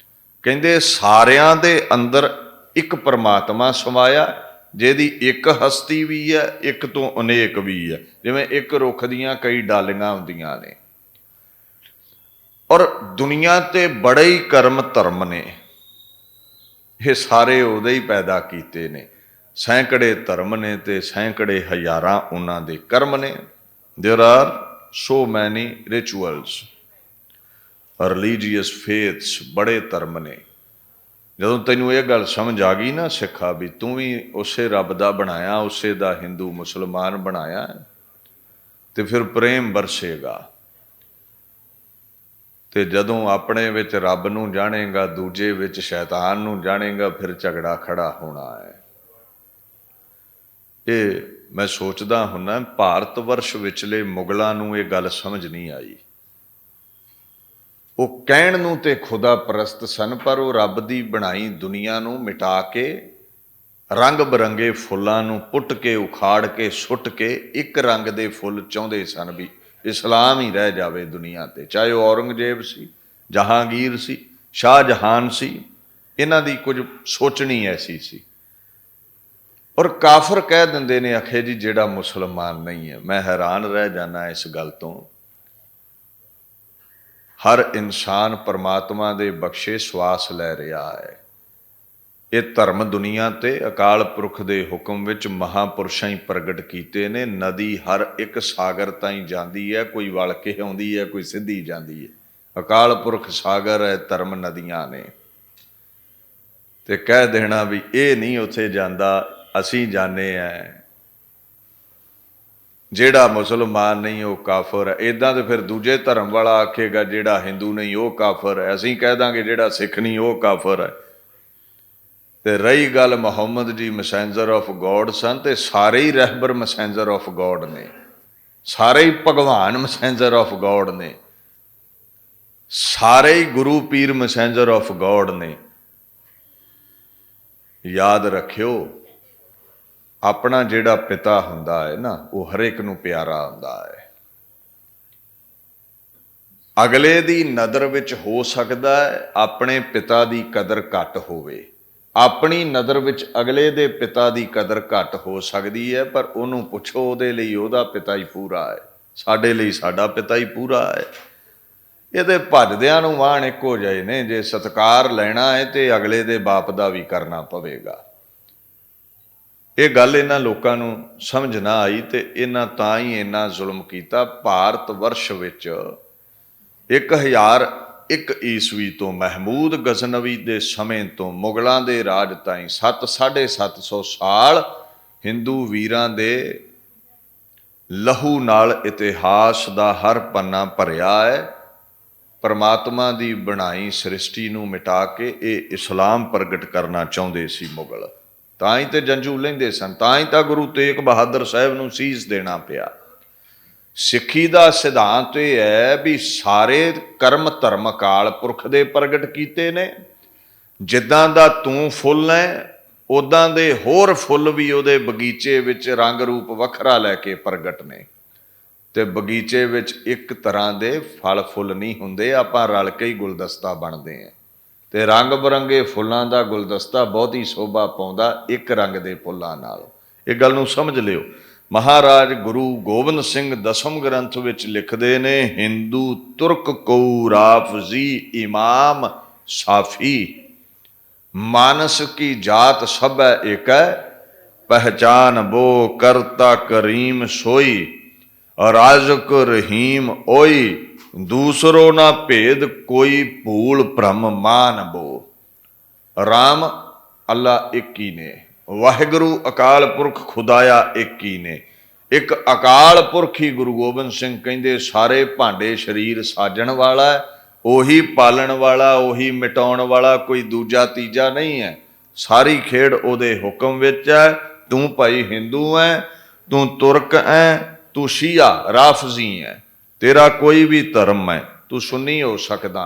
[SPEAKER 1] ਕਹਿੰਦੇ ਸਾਰਿਆਂ ਦੇ ਅੰਦਰ ਇੱਕ ਪਰਮਾਤਮਾ ਸਮਾਇਆ, ਜਿਹਦੀ ਇੱਕ ਹਸਤੀ ਵੀ ਹੈ, ਇੱਕ ਤੋਂ ਅਨੇਕ ਵੀ ਹੈ। ਜਿਵੇਂ ਇੱਕ ਰੁੱਖ ਦੀਆਂ ਕਈ ਡਾਲੀਆਂ ਹੁੰਦੀਆਂ ਨੇ। ਔਰ ਦੁਨੀਆ ਤੇ ਬੜੇ ਹੀ ਕਰਮ ਧਰਮ ਨੇ। ਇਹ ਸਾਰੇ ਉਹਦੇ ਹੀ ਪੈਦਾ ਕੀਤੇ ਨੇ। ਸੈਂਕੜੇ ਧਰਮ ਨੇ ਤੇ ਸੈਂਕੜੇ ਹਜ਼ਾਰਾਂ ਉਹਨਾਂ ਦੇ ਕਰਮ ਨੇ। There are so many rituals, religious faiths, ਬੜੇ ਧਰਮ ਨੇ। ਜਦੋਂ ਤੈਨੂੰ ਇਹ ਗੱਲ ਸਮਝ ਆ ਗਈ ਨਾ ਸਿੱਖਾ, ਵੀ ਤੂੰ ਵੀ ਉਸੇ ਰੱਬ ਦਾ ਬਣਾਇਆ, ਉਸੇ ਦਾ ਹਿੰਦੂ ਮੁਸਲਮਾਨ ਬਣਾਇਆ, ਤੇ ਫਿਰ ਪ੍ਰੇਮ ਬਰਸੇਗਾ। ਤੇ ਜਦੋਂ ਆਪਣੇ ਵਿੱਚ ਰੱਬ ਨੂੰ ਜਾਣੇਗਾ, ਦੂਜੇ ਵਿੱਚ ਸ਼ੈਤਾਨ ਨੂੰ ਜਾਣੇਗਾ, ਫਿਰ ਝਗੜਾ ਖੜਾ ਹੋਣਾ ਹੈ। ਇਹ ਮੈਂ ਸੋਚਦਾ ਹੁੰਦਾ, ਭਾਰਤ ਵਰਸ਼ ਵਿਚਲੇ ਮੁਗਲਾਂ ਨੂੰ ਇਹ ਗੱਲ ਸਮਝ ਨਹੀਂ ਆਈ। ਉਹ ਕਹਿਣ ਨੂੰ ਤੇ ਖੁਦਾ ਪ੍ਰਸਤ ਸਨ, ਪਰ ਉਹ ਰੱਬ ਦੀ ਬਣਾਈ ਦੁਨੀਆ ਨੂੰ ਮਿਟਾ ਕੇ, ਰੰਗ ਬਰੰਗੇ ਫੁੱਲਾਂ ਨੂੰ ਪੁੱਟ ਕੇ, ਉਖਾੜ ਕੇ, ਸੁੱਟ ਕੇ ਇੱਕ ਰੰਗ ਦੇ ਫੁੱਲ ਚਾਹੁੰਦੇ ਸਨ ਵੀ ਇਸਲਾਮ ਹੀ ਰਹਿ ਜਾਵੇ ਦੁਨੀਆ ਤੇ। ਚਾਹੇ ਉਹ ਔਰੰਗਜ਼ੇਬ ਸੀ, ਜਹਾਂਗੀਰ ਸੀ, ਸ਼ਾਹਜਹਾਨ ਸੀ, ਇਹਨਾਂ ਦੀ ਕੁਝ ਸੋਚਣੀ ਐਸੀ ਸੀ। ਔਰ ਕਾਫਰ ਕਹਿ ਦਿੰਦੇ ਨੇ, ਆਖੇ ਜੀ ਜਿਹੜਾ ਮੁਸਲਮਾਨ ਨਹੀਂ ਹੈ। ਮੈਂ ਹੈਰਾਨ ਰਹਿ ਜਾਂਦਾ ਇਸ ਗੱਲ ਤੋਂ। ਹਰ ਇਨਸਾਨ ਪਰਮਾਤਮਾ ਦੇ ਬਖਸ਼ੇ ਸਵਾਸ ਲੈ ਰਿਹਾ ਹੈ। ਇਹ ਧਰਮ ਦੁਨੀਆ ਤੇ ਅਕਾਲ ਪੁਰਖ ਦੇ ਹੁਕਮ ਵਿੱਚ ਮਹਾਂਪੁਰਸ਼ਾਂ ਹੀ ਪ੍ਰਗਟ ਕੀਤੇ ਨੇ। ਨਦੀ ਹਰ ਇੱਕ ਸਾਗਰ ਤਾਈਂ ਜਾਂਦੀ ਹੈ, ਕੋਈ ਵਲ ਕੇ ਆਉਂਦੀ ਹੈ, ਕੋਈ ਸਿੱਧੀ ਜਾਂਦੀ ਹੈ। ਅਕਾਲ ਪੁਰਖ ਸਾਗਰ ਹੈ, ਧਰਮ ਨਦੀਆਂ ਨੇ। ਤੇ ਕਹਿ ਦੇਣਾ ਵੀ ਇਹ ਨਹੀਂ ਉੱਥੇ ਜਾਂਦਾ, ਅਸੀਂ ਜਾਣੇ ਆ, ਜਿਹੜਾ ਮੁਸਲਮਾਨ ਨਹੀਂ ਉਹ ਕਾਫਰ ਹੈ। ਇੱਦਾਂ ਤੇ ਫਿਰ ਦੂਜੇ ਧਰਮ ਵਾਲਾ ਆਖੇਗਾ ਜਿਹੜਾ ਹਿੰਦੂ ਨਹੀਂ ਉਹ ਕਾਫਰ ਹੈ। ਅਸੀਂ ਕਹਿ ਦਾਂਗੇ ਜਿਹੜਾ ਸਿੱਖ ਨਹੀਂ ਉਹ ਕਾਫਰ ਹੈ। ਤੇ ਰਹੀ ਗੱਲ, ਮੁਹੰਮਦ ਜੀ ਮੈਸੇਂਜਰ ਆਫ ਗੋਡ ਸਨ, ਤੇ ਸਾਰੇ ਹੀ ਰਹਿਬਰ ਮੈਸੇਂਜਰ ਆਫ ਗੋਡ ਨੇ, ਸਾਰੇ ਹੀ ਭਗਵਾਨ ਮੈਸੇਂਜਰ ਆਫ ਗੋਡ ਨੇ, ਸਾਰੇ ਹੀ ਗੁਰੂ ਪੀਰ ਮੈਸੇਂਜਰ ਆਫ ਗੋਡ ਨੇ। ਯਾਦ ਰੱਖਿਓ, ਆਪਣਾ ਜਿਹੜਾ ਪਿਤਾ ਹੁੰਦਾ ਹੈ ਨਾ, ਉਹ ਹਰੇਕ ਨੂੰ ਪਿਆਰਾ ਹੁੰਦਾ ਹੈ। ਅਗਲੇ ਦੀ ਨਜ਼ਰ ਵਿੱਚ ਹੋ ਸਕਦਾ ਹੈ ਆਪਣੇ ਪਿਤਾ ਦੀ ਕਦਰ ਘੱਟ ਹੋਵੇ, ਆਪਣੀ ਨਜ਼ਰ ਵਿੱਚ ਅਗਲੇ ਦੇ ਪਿਤਾ ਦੀ ਕਦਰ ਘੱਟ ਹੋ ਸਕਦੀ ਹੈ, ਪਰ ਉਹਨੂੰ ਪੁੱਛੋ, ਉਹਦੇ ਲਈ ਉਹਦਾ ਪਿਤਾ ਹੀ ਪੂਰਾ ਹੈ। ਸਾਡੇ ਲਈ ਸਾਡਾ ਪਿਤਾ ਹੀ ਪੂਰਾ ਹੈ। ਇਹਦੇ ਭੱਜਦਿਆਂ ਨੂੰ ਵਾਹਣ ਇੱਕੋ ਜਿਹੇ ਨੇ, ਜੇ ਸਤਿਕਾਰ ਲੈਣਾ ਹੈ ਤੇ ਅਗਲੇ ਦੇ ਬਾਪ ਦਾ ਵੀ ਕਰਨਾ ਪਵੇਗਾ। ਇਹ ਗੱਲ ਇਹਨਾਂ ਲੋਕਾਂ ਨੂੰ ਸਮਝ ਨਾ ਆਈ ਤੇ ਇਹਨਾਂ ਤਾਂ ਹੀ ਇੰਨਾ ਜ਼ੁਲਮ ਕੀਤਾ। ਭਾਰਤ ਵਰਸ਼ ਵਿੱਚ 1001 ਈਸਵੀ ਤੋਂ ਮਹਿਮੂਦ ਗਜ਼ਨਵੀ ਦੇ ਸਮੇਂ ਤੋਂ ਮੁਗਲਾਂ ਦੇ ਰਾਜ ਤਾਈਂ 700-750 ਸਾਲ ਹਿੰਦੂ ਵੀਰਾਂ ਦੇ ਲਹੂ ਨਾਲ ਇਤਿਹਾਸ ਦਾ ਹਰ ਪੰਨਾ ਭਰਿਆ ਹੈ। ਪਰਮਾਤਮਾ ਦੀ ਬਣਾਈ ਸ੍ਰਿਸ਼ਟੀ ਨੂੰ ਮਿਟਾ ਕੇ ਇਹ ਇਸਲਾਮ ਪ੍ਰਗਟ ਕਰਨਾ ਚਾਹੁੰਦੇ ਸੀ ਮੁਗਲ, ਤਾਂ ਹੀ ਤੇ ਜੰਝੂ ਲੈਂਦੇ ਸਨ, ਤਾਂ ਹੀ ਤਾਂ ਗੁਰੂ ਤੇਗ ਬਹਾਦਰ ਸਾਹਿਬ ਨੂੰ ਸੀਸ ਦੇਣਾ ਪਿਆ। ਸਿੱਖੀ ਦਾ ਸਿਧਾਂਤ ਇਹ ਹੈ ਵੀ ਸਾਰੇ ਕਰਮ ਧਰਮ ਅਕਾਲ ਪੁਰਖ ਦੇ ਪ੍ਰਗਟ ਕੀਤੇ ਨੇ। ਜਿੱਦਾਂ ਦਾ ਤੂੰ ਫੁੱਲ ਹੈ ਉੱਦਾਂ ਦੇ ਹੋਰ ਫੁੱਲ ਵੀ ਉਹਦੇ ਬਗੀਚੇ ਵਿੱਚ ਰੰਗ ਰੂਪ ਵੱਖਰਾ ਲੈ ਕੇ ਪ੍ਰਗਟ ਨੇ। ਤੇ ਬਗੀਚੇ ਵਿੱਚ ਇੱਕ ਤਰ੍ਹਾਂ ਦੇ ਫਲ ਫੁੱਲ ਨਹੀਂ ਹੁੰਦੇ, ਆਪਾਂ ਰਲ ਕੇ ਹੀ ਗੁਲਦਸਤਾ ਬਣਦੇ ਹਾਂ। ਤੇ ਰੰਗ ਬਰੰਗੇ ਫੁੱਲਾਂ ਦਾ ਗੁਲਦਸਤਾ ਬਹੁਤੀ ਸ਼ੋਭਾ ਪਾਉਂਦਾ ਇੱਕ ਰੰਗ ਦੇ ਫੁੱਲਾਂ ਨਾਲ। ਇਹ ਗੱਲ ਨੂੰ ਸਮਝ ਲਿਓ। ਮਹਾਰਾਜ ਗੁਰੂ ਗੋਬਿੰਦ ਸਿੰਘ ਦਸਮ ਗ੍ਰੰਥ ਵਿੱਚ ਲਿਖਦੇ ਨੇ, ਹਿੰਦੂ ਤੁਰਕ ਕਉ ਰਾਫਜ਼ੀ ਇਮਾਮ ਸਾਫੀ, ਮਾਨਸ ਕੀ ਜਾਤ ਸਭੈ ਏਕੈ, ਪਹਿਚਾਨ ਬੋ ਕਰਤਾ ਕਰੀਮ सोई, राजक रहीम ओई, दूसरो ना भेद कोई भूल भ्रम मान बो। राम अल्लाह एक ही ने, वाहिगुरु अकाल पुरख खुदाया एक ही ने। एक अकाल पुरख ही गुरु गोबिंद सिंह कहते सारे भांडे शरीर साजण वाला है, ਉਹੀ पालन वाला, ਉਹੀ मिटाउण वाला, कोई दूजा तीजा नहीं है। सारी खेड ਉਹਦੇ हुक्म विच है। तू भाई हिंदू है, तू तुर्क है, तू शिया राफजी है, तेरा कोई भी धर्म है, तू सुन्नी हो सकदा,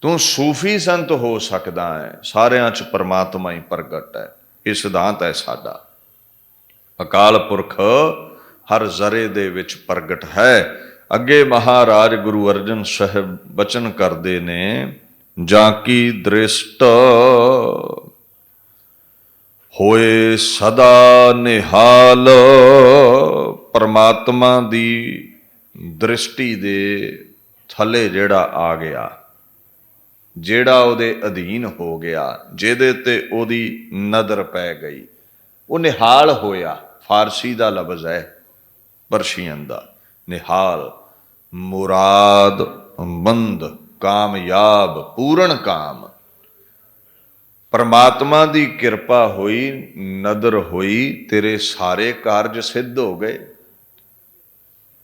[SPEAKER 1] तू सूफी संत हो सकदा है, सारियां च परमात्मा ही प्रगट है। ये सिद्धांत है साडा। अकाल पुरख हर जरे दे विच प्रगट है। अगे महाराज गुरु अर्जन साहब बचन करते ने, जाकी दृष्ट होए सदा निहाल। परमात्मा दी दृष्टि दे थले जेड़ा आ गया, जेड़ा उहदे अधीन हो गया, जिहदे ते उहदी नज़र पै गई, वो निहाल होया। फारसी दा लफ्ज़ है, परशियन दा निहाल। मुराद मंद, कामयाब, पूर्ण काम। परमात्मा दी किरपा हुई, नदर हुई, तेरे सारे कारज सिद्ध हो गए,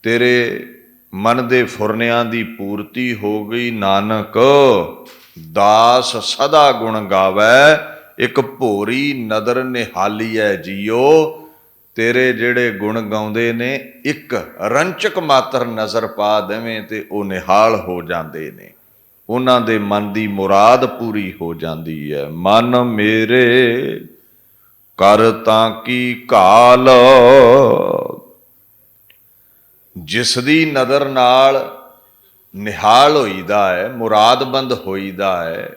[SPEAKER 1] तेरे मन दे फुरनियां दी पूर्ति हो गई। नानक दास सदा गुण गावै, एक भोरी नदर निहाली है जियो। तेरे जेड़े गुण गाउंदे ने, एक रंचक मात्र नज़र पा देवें ते वो निहाल हो जाते ने, उन्हां दे मन दी मुराद पूरी हो जाती है। मन मेरे कर ताकि घाल, जिस दी नज़र नाल निहाल होईदा है, मुरादबंद होईदा है,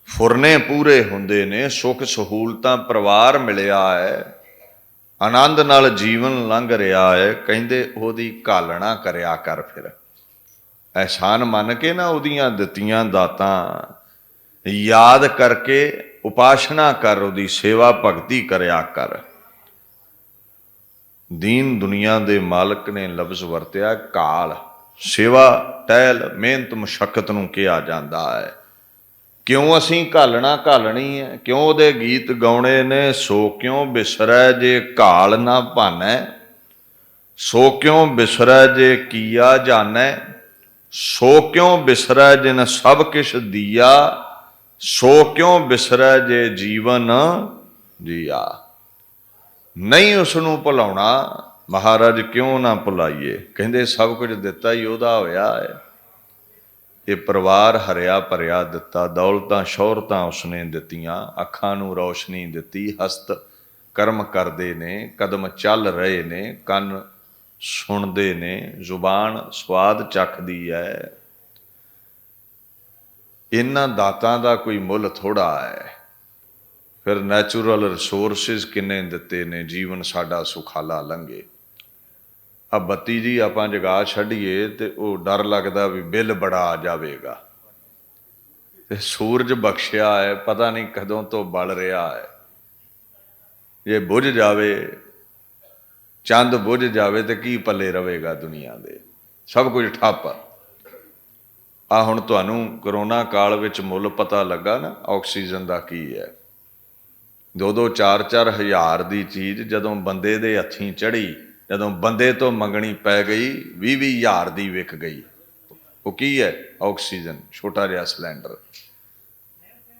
[SPEAKER 1] फुरने पूरे हुंदे ने, सुख सहूलतां परिवार मिलिया है, आनंद नाल जीवन लंघ रहा है, कहंदे ओहदी घालना करया कर। फिर एहसान मन के ना ओहदियां दित्तियां दातां याद करके उपासना कर, ओहदी सेवा भगती करया कर। दीन दुनिया दे मालक ने लफ्ज़ वरत्या घाल। सेवा टहल मेहनत मुशक्कत नूं कहा जाता है। क्यों असी घालना घालनी है, क्यों दे गीत गाउणे ने, सो क्यों बिसरै जे घाल ना भानै, सो क्यों बिसरै जे किया जानै, सो क्यों बिसरै जिन सब किश दिया, सो क्यों बिसरै जे जीवन जिया। नहीं उसनूं भुलाउणा, महाराज क्यों ना भुलाइए। कहंदे सब कुछ दिता ही ओहदा होया है। ये परिवार हरिया भरिया दिता, दौलतां शोहरतां उसने दित्तियां, अखां नूं रोशनी दित्ती, हस्त कर्म करते ने, कदम चल रहे ने, कन सुनते ने, जुबान स्वाद चखदी है। इन्हां दातां दा कोई मुल थोड़ा है। फिर नैचुरल रिसोर्सिस किन्ने दिते ने, जीवन साडा सुखाला लंघे। ਆ ਬੱਤੀ ਜੀ ਆਪਾਂ ਜਗਾ ਛੱਡੀਏ ਤੇ ਉਹ ਡਰ ਲੱਗਦਾ ਵੀ ਬਿੱਲ ਬੜਾ ਆ ਜਾਵੇਗਾ। ਤੇ ਸੂਰਜ ਬਖਸ਼ਿਆ ਹੈ, ਪਤਾ ਨਹੀਂ ਕਦੋਂ ਤੋਂ ਬਲ ਰਿਹਾ ਹੈ। ਜੇ ਬੁਝ ਜਾਵੇ, ਚੰਦ ਬੁਝ ਜਾਵੇ ਤੇ ਕੀ ਪੱਲੇ ਰਵੇਗਾ ਦੁਨੀਆ ਦੇ। ਸਭ ਕੁਝ ਠੱਪ ਆ। ਹੁਣ ਤੁਹਾਨੂੰ ਕਰੋਨਾ ਕਾਲ ਵਿੱਚ ਮੁੱਲ ਪਤਾ ਲੱਗਾ ਨਾ ਆਕਸੀਜਨ ਦਾ ਕੀ ਹੈ। 2-2, 4-4 ਹਜ਼ਾਰ ਦੀ ਚੀਜ਼ ਜਦੋਂ ਬੰਦੇ ਦੇ ਹੱਥੀਂ ਚੜ੍ਹੀ, ਜਦੋਂ ਬੰਦੇ ਤੋਂ ਮੰਗਣੀ ਪੈ ਗਈ, 20-20 ਹਜ਼ਾਰ ਦੀ ਵਿਕ ਗਈ। ਉਹ ਕੀ ਹੈ? ਆਕਸੀਜਨ, ਛੋਟਾ ਜਿਹਾ ਸਿਲੰਡਰ।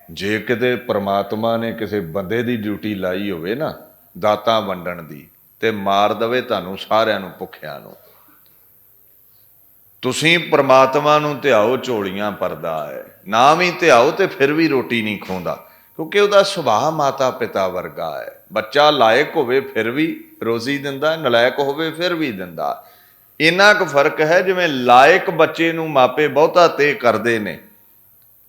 [SPEAKER 1] ਜੇ ਕਿਤੇ ਪ੍ਰਮਾਤਮਾ ਨੇ ਕਿਸੇ ਬੰਦੇ ਦੀ ਡਿਊਟੀ ਲਾਈ ਹੋਵੇ ਨਾ ਦਾਤਾਂ ਵੰਡਣ ਦੀ, ਤੇ ਮਾਰ ਦਵੇ ਤੁਹਾਨੂੰ ਸਾਰਿਆਂ ਨੂੰ ਭੁੱਖਿਆਂ ਨੂੰ। ਤੁਸੀਂ ਪ੍ਰਮਾਤਮਾ ਨੂੰ ਧਿਆਓ, ਝੋਲੀਆਂ ਭਰਦਾ ਹੈ। ਨਾ ਵੀ ਧਿਆਓ ਤੇ ਫਿਰ ਵੀ ਰੋਟੀ ਨਹੀਂ ਖਵਾਉਂਦਾ, ਕਿਉਂਕਿ ਉਹਦਾ ਸੁਭਾਅ ਮਾਤਾ ਪਿਤਾ ਵਰਗਾ ਹੈ। ਬੱਚਾ ਲਾਇਕ ਹੋਵੇ ਫਿਰ ਵੀ ਰੋਜ਼ੀ ਦਿੰਦਾ, ਨਲਾਇਕ ਹੋਵੇ ਫਿਰ ਵੀ ਦਿੰਦਾ। ਇੰਨਾ ਕੁ ਫਰਕ ਹੈ ਜਿਵੇਂ ਲਾਇਕ ਬੱਚੇ ਨੂੰ ਮਾਪੇ ਬਹੁਤਾ ਤੇ ਕਰਦੇ ਨੇ,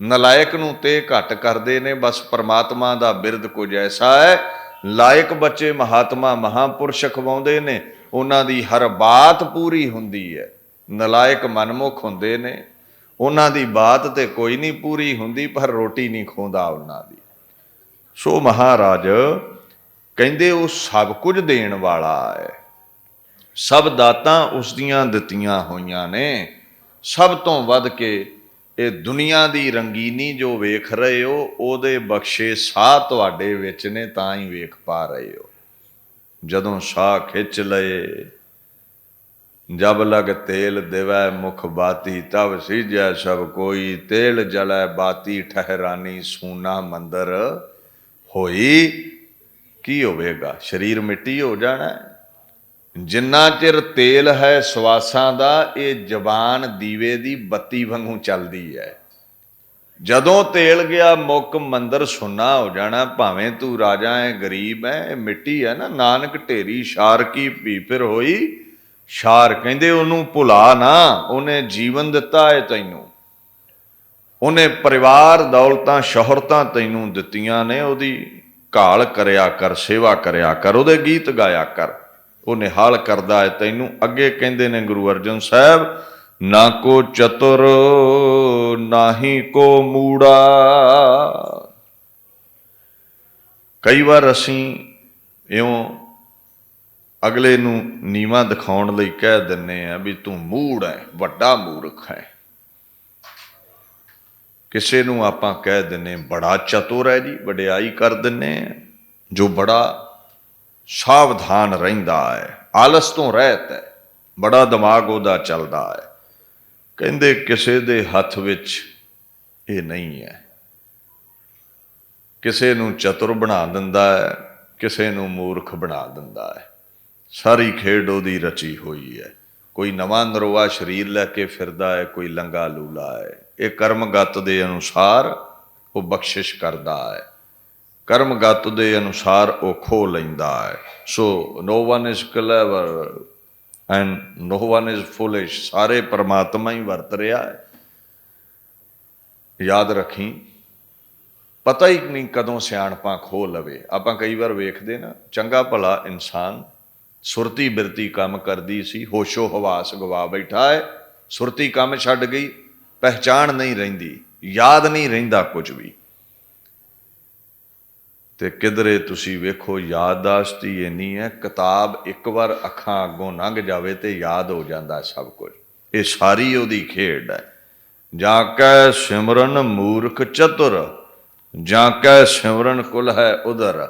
[SPEAKER 1] ਨਲਾਇਕ ਨੂੰ ਤੇ ਘੱਟ ਕਰਦੇ ਨੇ। ਬਸ ਪਰਮਾਤਮਾ ਦਾ ਬਿਰਦ ਕੁਝ ਐਸਾ ਹੈ, ਲਾਇਕ ਬੱਚੇ ਮਹਾਤਮਾ ਮਹਾਂਪੁਰਸ਼ ਖਵਾਉਂਦੇ ਨੇ, ਉਹਨਾਂ ਦੀ ਹਰ ਬਾਤ ਪੂਰੀ ਹੁੰਦੀ ਹੈ। ਨਲਾਇਕ ਮਨਮੁਖ ਹੁੰਦੇ ਨੇ, ਉਹਨਾਂ ਦੀ ਬਾਤ ਤੇ ਕੋਈ ਨਹੀਂ ਪੂਰੀ ਹੁੰਦੀ, ਪਰ ਰੋਟੀ ਨਹੀਂ ਖਵਾਉਂਦਾ ਉਹਨਾਂ ਦੀ। ਸੋ ਮਹਾਰਾਜ ਕਹਿੰਦੇ ਉਹ ਸਭ ਕੁਝ ਦੇਣ ਵਾਲਾ ਹੈ। ਸਭ ਦਾਤਾਂ ਉਸ ਦੀਆਂ ਦਿੱਤੀਆਂ ਹੋਈਆਂ ਨੇ। ਸਭ ਤੋਂ ਵੱਧ ਕੇ ਇਹ ਦੁਨੀਆ ਦੀ ਰੰਗੀਨੀ ਜੋ ਵੇਖ ਰਹੇ ਹੋ, ਉਹਦੇ ਬਖਸ਼ੇ ਸਾਹ ਤੁਹਾਡੇ ਵਿੱਚ ਨੇ, ਤਾਂ ਹੀ ਵੇਖ ਪਾ ਰਹੇ ਹੋ। ਜਦੋਂ ਸਾਹ ਖਿੱਚ ਲਏ, ਜਬ ਲਗ ਤੇਲ ਦੇਵੈ ਮੁਖ ਬਾਤੀ, ਤਬ ਸੀਜੈ ਸਭ ਕੋਈ, ਤੇਲ ਜਲੈ ਬਾਤੀ ਠਹਿਰਾਨੀ, ਸੂਨਾ ਮੰਦਰ ਹੋਈ। ਕੀ ਹੋਵੇਗਾ? ਸਰੀਰ ਮਿੱਟੀ ਹੋ ਜਾਣਾ। ਜਿੰਨਾ ਚਿਰ ਤੇਲ ਹੈ ਸਵਾਸਾਂ ਦਾ, ਇਹ ਜ਼ਬਾਨ ਦੀਵੇ ਦੀ ਬੱਤੀ ਵਾਂਗੂ ਚੱਲਦੀ ਹੈ। ਜਦੋਂ ਤੇਲ ਗਿਆ ਮੁੱਕ, ਮੰਦਰ ਸੁੰਨਾ ਹੋ ਜਾਣਾ। ਭਾਵੇਂ ਤੂੰ ਰਾਜਾ ਹੈ, ਗਰੀਬ ਹੈ, ਇਹ ਮਿੱਟੀ ਹੈ ਨਾ। ਨਾਨਕ ਢੇਰੀ ਸ਼ਾਰ ਕੀ ਭੀ ਫਿਰ ਹੋਈ। ਸ਼ਾਰ ਕਹਿੰਦੇ ਉਹਨੂੰ ਭੁਲਾ ਨਾ, ਉਹਨੇ ਜੀਵਨ ਦਿੱਤਾ ਹੈ ਤੈਨੂੰ, ਉਹਨੇ ਪਰਿਵਾਰ, ਦੌਲਤਾਂ, ਸ਼ੋਹਰਤਾਂ ਤੈਨੂੰ ਦਿੱਤੀਆਂ ਨੇ। ਉਹਦੀ ਘਾਲ ਕਰਿਆ ਕਰ, ਸੇਵਾ ਕਰਿਆ ਕਰ, ਉਹਦੇ ਗੀਤ ਗਾਇਆ ਕਰ। ਉਹ ਨਿਹਾਲ ਕਰਦਾ ਹੈ ਤੈਨੂੰ। ਅੱਗੇ ਕਹਿੰਦੇ ਨੇ ਗੁਰੂ ਅਰਜਨ ਸਾਹਿਬ, ਨਾ ਕੋ ਚਤੁਰ ਨਾਹੀ ਕੋ ਮੂੜਾ। ਕਈ ਵਾਰ ਅਸੀਂ ਇਉਂ ਅਗਲੇ ਨੂੰ ਨੀਵਾਂ ਦਿਖਾਉਣ ਲਈ ਕਹਿ ਦਿੰਦੇ ਆ ਵੀ ਤੂੰ ਮੂੜ ਹੈ, ਵੱਡਾ ਮੂਰਖ ਹੈ। ਕਿਸੇ ਨੂੰ ਆਪਾਂ ਕਹਿ ਦਿੰਦੇ ਬੜਾ ਚਤੁਰ ਹੈ ਜੀ, ਵਡਿਆਈ ਕਰ ਦਿੰਦੇ ਆ। ਜੋ ਬੜਾ ਸਾਵਧਾਨ ਰਹਿੰਦਾ ਹੈ, ਆਲਸ ਤੋਂ ਰਹਿਤ ਹੈ, ਬੜਾ ਦਿਮਾਗ ਉਹਦਾ ਚੱਲਦਾ ਹੈ। ਕਹਿੰਦੇ ਕਿਸੇ ਦੇ ਹੱਥ ਵਿੱਚ ਇਹ ਨਹੀਂ ਹੈ। ਕਿਸੇ ਨੂੰ ਚਤੁਰ ਬਣਾ ਦਿੰਦਾ ਹੈ, ਕਿਸੇ ਨੂੰ ਮੂਰਖ ਬਣਾ ਦਿੰਦਾ ਹੈ। ਸਾਰੀ ਖੇਡ ਉਹਦੀ ਰਚੀ ਹੋਈ ਹੈ। ਕੋਈ ਨਵਾਂ ਨਰੋਆ ਸਰੀਰ ਲੈ ਕੇ ਫਿਰਦਾ ਹੈ, ਕੋਈ ਲੰਗਾ ਲੂਲਾ ਹੈ। ਇਹ ਕਰਮਗਤ ਦੇ ਅਨੁਸਾਰ ਉਹ ਬਖਸ਼ਿਸ਼ ਕਰਦਾ ਹੈ, ਕਰਮਗਤ ਦੇ ਅਨੁਸਾਰ ਉਹ ਖੋਹ ਲੈਂਦਾ ਹੈ। So no one is clever and no one is foolish. ਸਾਰੇ ਪਰਮਾਤਮਾ ਹੀ ਵਰਤ ਰਿਹਾ ਹੈ। ਯਾਦ ਰੱਖੀ, ਪਤਾ ਹੀ ਨਹੀਂ ਕਦੋਂ ਸਿਆਣਪਾਂ ਖੋਹ ਲਵੇ। ਆਪਾਂ ਕਈ ਵਾਰ ਵੇਖਦੇ ਨਾ, ਚੰਗਾ ਭਲਾ ਇਨਸਾਨ ਸੁਰਤੀ ਬਿਰਤੀ ਕੰਮ ਕਰਦੀ ਸੀ, ਹੋਸ਼ੋ ਹਵਾਸ ਗਵਾ ਬੈਠਾ ਹੈ। ਸੁਰਤੀ ਕੰਮ ਛੱਡ ਗਈ, ਪਹਿਚਾਣ ਨਹੀਂ ਰਹਿੰਦੀ, ਯਾਦ ਨਹੀਂ ਰਹਿੰਦਾ ਕੁਝ ਵੀ। ਤੇ ਕਿਧਰੇ ਤੁਸੀਂ ਵੇਖੋ ਯਾਦਦਾਸ਼ਤ ਹੀ ਇੰਨੀ ਹੈ, ਕਿਤਾਬ ਇੱਕ ਵਾਰ ਅੱਖਾਂ ਅੱਗੋਂ ਲੰਘ ਜਾਵੇ ਤੇ ਯਾਦ ਹੋ ਜਾਂਦਾ ਸਭ ਕੁਝ। ਇਹ ਸਾਰੀ ਉਹਦੀ ਖੇਡ ਹੈ। ਜਾਂ ਕੈ ਸਿਮਰਨ ਮੂਰਖ ਚਤੁਰ, ਜਾਂ ਕੈ ਸਿਮਰਨ ਕੁਲ ਹੈ ਉਦਰ।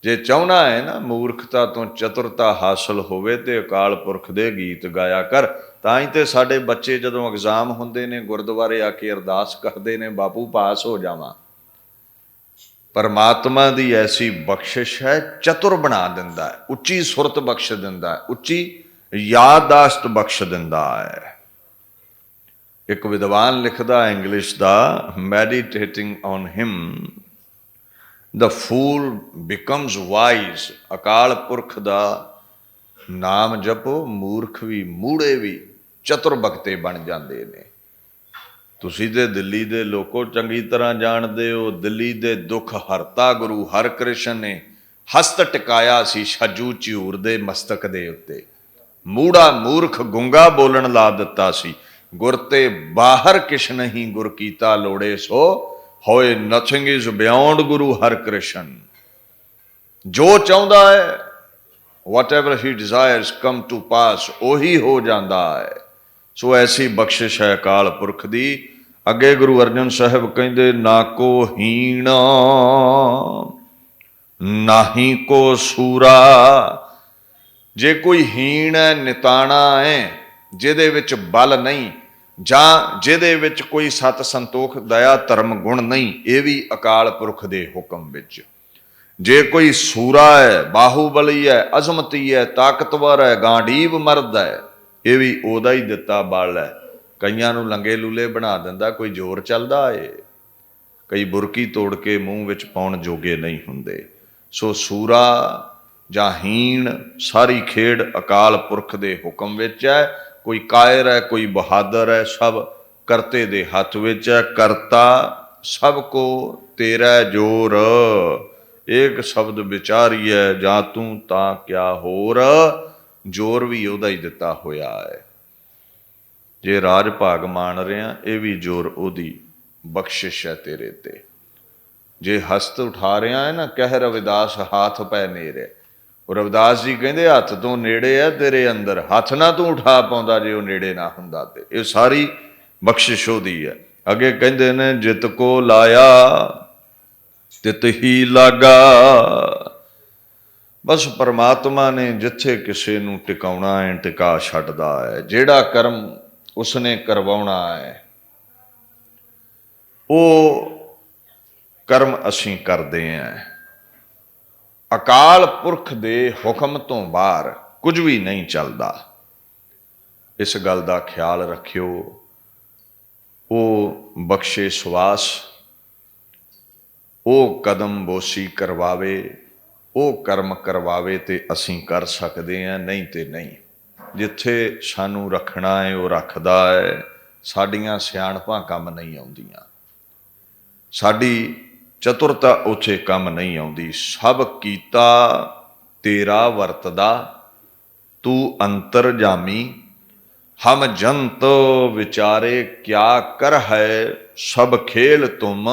[SPEAKER 1] ਜੇ ਚਾਹੁੰਦਾ ਹੈ ਨਾ ਮੂਰਖਤਾ ਤੋਂ ਚਤੁਰਤਾ ਹਾਸਲ ਹੋਵੇ, ਤੇ ਅਕਾਲ ਪੁਰਖ ਦੇ ਗੀਤ ਗਾਇਆ ਕਰ। ਤਾਂ ਹੀ ਤੇ ਸਾਡੇ ਬੱਚੇ ਜਦੋਂ ਐਗਜ਼ਾਮ ਹੁੰਦੇ ਨੇ, ਗੁਰਦੁਆਰੇ ਆ ਕੇ ਅਰਦਾਸ ਕਰਦੇ ਨੇ, ਬਾਪੂ ਪਾਸ ਹੋ ਜਾਵਾਂ। ਪਰਮਾਤਮਾ ਦੀ ਐਸੀ ਬਖਸ਼ਿਸ਼ ਹੈ, ਚਤੁਰ ਬਣਾ ਦਿੰਦਾ ਹੈ, ਉੱਚੀ ਸੁਰਤ ਬਖਸ਼ ਦਿੰਦਾ ਹੈ, ਉੱਚੀ ਯਾਦਦਾਸ਼ਤ ਬਖਸ਼ ਦਿੰਦਾ ਹੈ। ਇੱਕ ਵਿਦਵਾਨ ਲਿਖਦਾ ਇੰਗਲਿਸ਼ ਦਾ, meditating on him the fool becomes wise. Akal Purakh ਦਾ ਨਾਮ ਜਪੋ, ਮੂਰਖ ਵੀ, ਮੂੜੇ ਵੀ ਚਤੁਰ ਬਖਤੇ ਬਣ ਜਾਂਦੇ ਨੇ। ਤੁਸੀਂ ਤੇ ਦਿੱਲੀ ਦੇ ਲੋਕੋ ਚੰਗੀ ਤਰ੍ਹਾਂ ਜਾਣਦੇ ਹੋ, ਦਿੱਲੀ ਦੇ ਦੁੱਖ ਹਰਤਾ ਗੁਰੂ ਹਰਿਕ੍ਰਿਸ਼ਨ ਨੇ ਹਸਤ ਟਿਕਾਇਆ ਸੀ ਛੱਜੂ ਝਿਊਰ ਦੇ ਮਸਤਕ ਦੇ ਉੱਤੇ। ਮੂੜਾ ਮੂਰਖ ਗੁੰਗਾ ਬੋਲਣ ਲਾ ਦਿੱਤਾ ਸੀ। ਗੁਰ ਤੇ ਬਾਹਰ ਕਿਛ ਨਹੀਂ, ਗੁਰ ਕੀਤਾ ਲੋੜੇ ਸੋ ਹੋਏ। ਨਥਿੰਗ ਇਜ਼ ਬਿਯੋਂਡ ਗੁਰੂ ਹਰਿ ਕ੍ਰਿਸ਼ਨ। ਜੋ ਚਾਹੁੰਦਾ ਹੈ, whatever he desires come to pass, ਉਹੀ ਹੋ ਜਾਂਦਾ ਹੈ। ਸੋ ਐਸੀ ਬਖਸ਼ਿਸ਼ ਹੈ ਅਕਾਲ ਪੁਰਖ ਦੀ। ਅੱਗੇ ਗੁਰੂ ਅਰਜਨ ਸਾਹਿਬ ਕਹਿੰਦੇ, ਨਾ ਕੋ ਹੀਣ ਨਾਹੀ ਕੋ ਸੂਰਾ। ਜੇ ਕੋਈ ਹੀਣ ਹੈ, ਨਿਤਾਣਾ ਹੈ, ਜਿਹਦੇ ਵਿੱਚ ਬਲ ਨਹੀਂ, ਜਾਂ ਜਿਹਦੇ ਵਿੱਚ ਕੋਈ ਸਤ ਸੰਤੋਖ ਦਇਆ ਧਰਮ ਗੁਣ ਨਹੀਂ, ਇਹ ਵੀ ਅਕਾਲ ਪੁਰਖ ਦੇ ਹੁਕਮ ਵਿੱਚ। ਜੇ ਕੋਈ ਸੂਰਾ ਹੈ, ਬਾਹੂਬਲੀ ਹੈ, ਅਜ਼ਮਤੀ ਹੈ, ਤਾਕਤਵਰ ਹੈ, ਗਾਂਡੀਵ ਮਰਦ ਹੈ, ਇਹ ਵੀ ਉਹਦਾ ਹੀ ਦਿੱਤਾ ਬਲ ਹੈ। ਕਈਆਂ ਨੂੰ ਲੰਗੇ ਲੂਲੇ ਬਣਾ ਦਿੰਦਾ, ਕੋਈ ਜ਼ੋਰ ਚੱਲਦਾ ਏ। ਕਈ ਬੁਰਕੀ ਤੋੜ ਕੇ ਮੂੰਹ ਵਿੱਚ ਪਾਉਣ ਜੋਗੇ ਨਹੀਂ ਹੁੰਦੇ। ਸੋ ਸੂਰਾ ਜਾਂ ਹੀਣ, ਸਾਰੀ ਖੇਡ ਅਕਾਲ ਪੁਰਖ ਦੇ ਹੁਕਮ ਵਿੱਚ ਹੈ। ਕੋਈ ਕਾਇਰ ਹੈ, ਕੋਈ ਬਹਾਦਰ ਹੈ, ਸਭ ਕਰਤੇ ਦੇ ਹੱਥ ਵਿੱਚ ਹੈ। ਕਰਤਾ ਸਭ ਕੋ ਤੇਰਾ ਜੋਰ, ਏਕ ਸ਼ਬਦ ਵਿਚਾਰੀਐ ਜਾਂ ਤੂੰ ਤਾਂ ਕਿਆ ਹੋਰ। ਜੋਰ ਵੀ ਉਹਦਾ ਹੀ ਦਿੱਤਾ ਹੋਇਆ ਹੈ। ਜੇ ਰਾਜ ਭਾਗ ਮਾਣ ਰਿਹਾ, ਇਹ ਵੀ ਜੋਰ ਉਹਦੀ ਬਖਸ਼ਿਸ਼ ਹੈ ਤੇਰੇ ਤੇ। ਜੇ ਹਸਤ ਉਠਾ ਰਿਹਾ ਹੈ ਨਾ, ਕਹਿ ਰਵਿਦਾਸ ਹਾਥ ਪੈ ਨੇੜੇ। ਉਹ ਰਵਿਦਾਸ ਜੀ ਕਹਿੰਦੇ, ਹੱਥ ਤੋਂ ਨੇੜੇ ਹੈ ਤੇਰੇ ਅੰਦਰ, ਹੱਥ ਨਾ ਤੂੰ ਉਠਾ ਪਾਉਂਦਾ ਜੇ ਉਹ ਨੇੜੇ ਨਾ ਹੁੰਦਾ ਤੇ। ਇਹ ਸਾਰੀ ਬਖਸ਼ਿਸ਼ ਉਹਦੀ ਹੈ। ਅੱਗੇ ਕਹਿੰਦੇ ਨੇ, ਜਿਤ ਕੋ ਲਾਇਆ ਤਿਤ ਹੀ ਲਾਗਾ। ਬਸ ਪਰਮਾਤਮਾ ਨੇ ਜਿੱਥੇ ਕਿਸੇ ਨੂੰ ਟਿਕਾਉਣਾ ਹੈ, ਟਿਕਾ ਛੱਡਦਾ ਹੈ। ਜਿਹੜਾ ਕਰਮ ਉਸਨੇ ਕਰਵਾਉਣਾ ਹੈ, ਉਹ ਕਰਮ ਅਸੀਂ ਕਰਦੇ ਹਾਂ। ਅਕਾਲ ਪੁਰਖ ਦੇ ਹੁਕਮ ਤੋਂ ਬਾਹਰ ਕੁਝ ਵੀ ਨਹੀਂ ਚੱਲਦਾ। ਇਸ ਗੱਲ ਦਾ ਖਿਆਲ ਰੱਖਿਓ। ਉਹ ਬਖਸ਼ੇ ਸਵਾਸ, ਉਹ ਕਦਮ ਬੋਸੀ ਕਰਵਾਵੇ, ਉਹ ਕਰਮ ਕਰਵਾਵੇ ਤੇ ਅਸੀਂ ਕਰ ਸਕਦੇ ਹਾਂ, ਨਹੀਂ ਤੇ ਨਹੀਂ। ਜਿੱਥੇ ਸਾਨੂੰ ਰੱਖਣਾ ਹੈ ਉਹ ਰੱਖਦਾ ਹੈ। ਸਾਡੀਆਂ ਸਿਆਣਪਾਂ ਕੰਮ ਨਹੀਂ ਆਉਂਦੀਆਂ, ਸਾਡੀ ਚਤੁਰਤਾ ਉੱਥੇ ਕੰਮ ਨਹੀਂ ਆਉਂਦੀ। ਸਭ ਕੀਤਾ ਤੇਰਾ ਵਰਤਦਾ, ਤੂੰ ਅੰਤਰਜਾਮੀ। ਹਮ ਜੰਤ ਵਿਚਾਰੇ ਕਿਆ ਕਰ ਹੈ, ਸਭ ਖੇਲ ਤੁਮ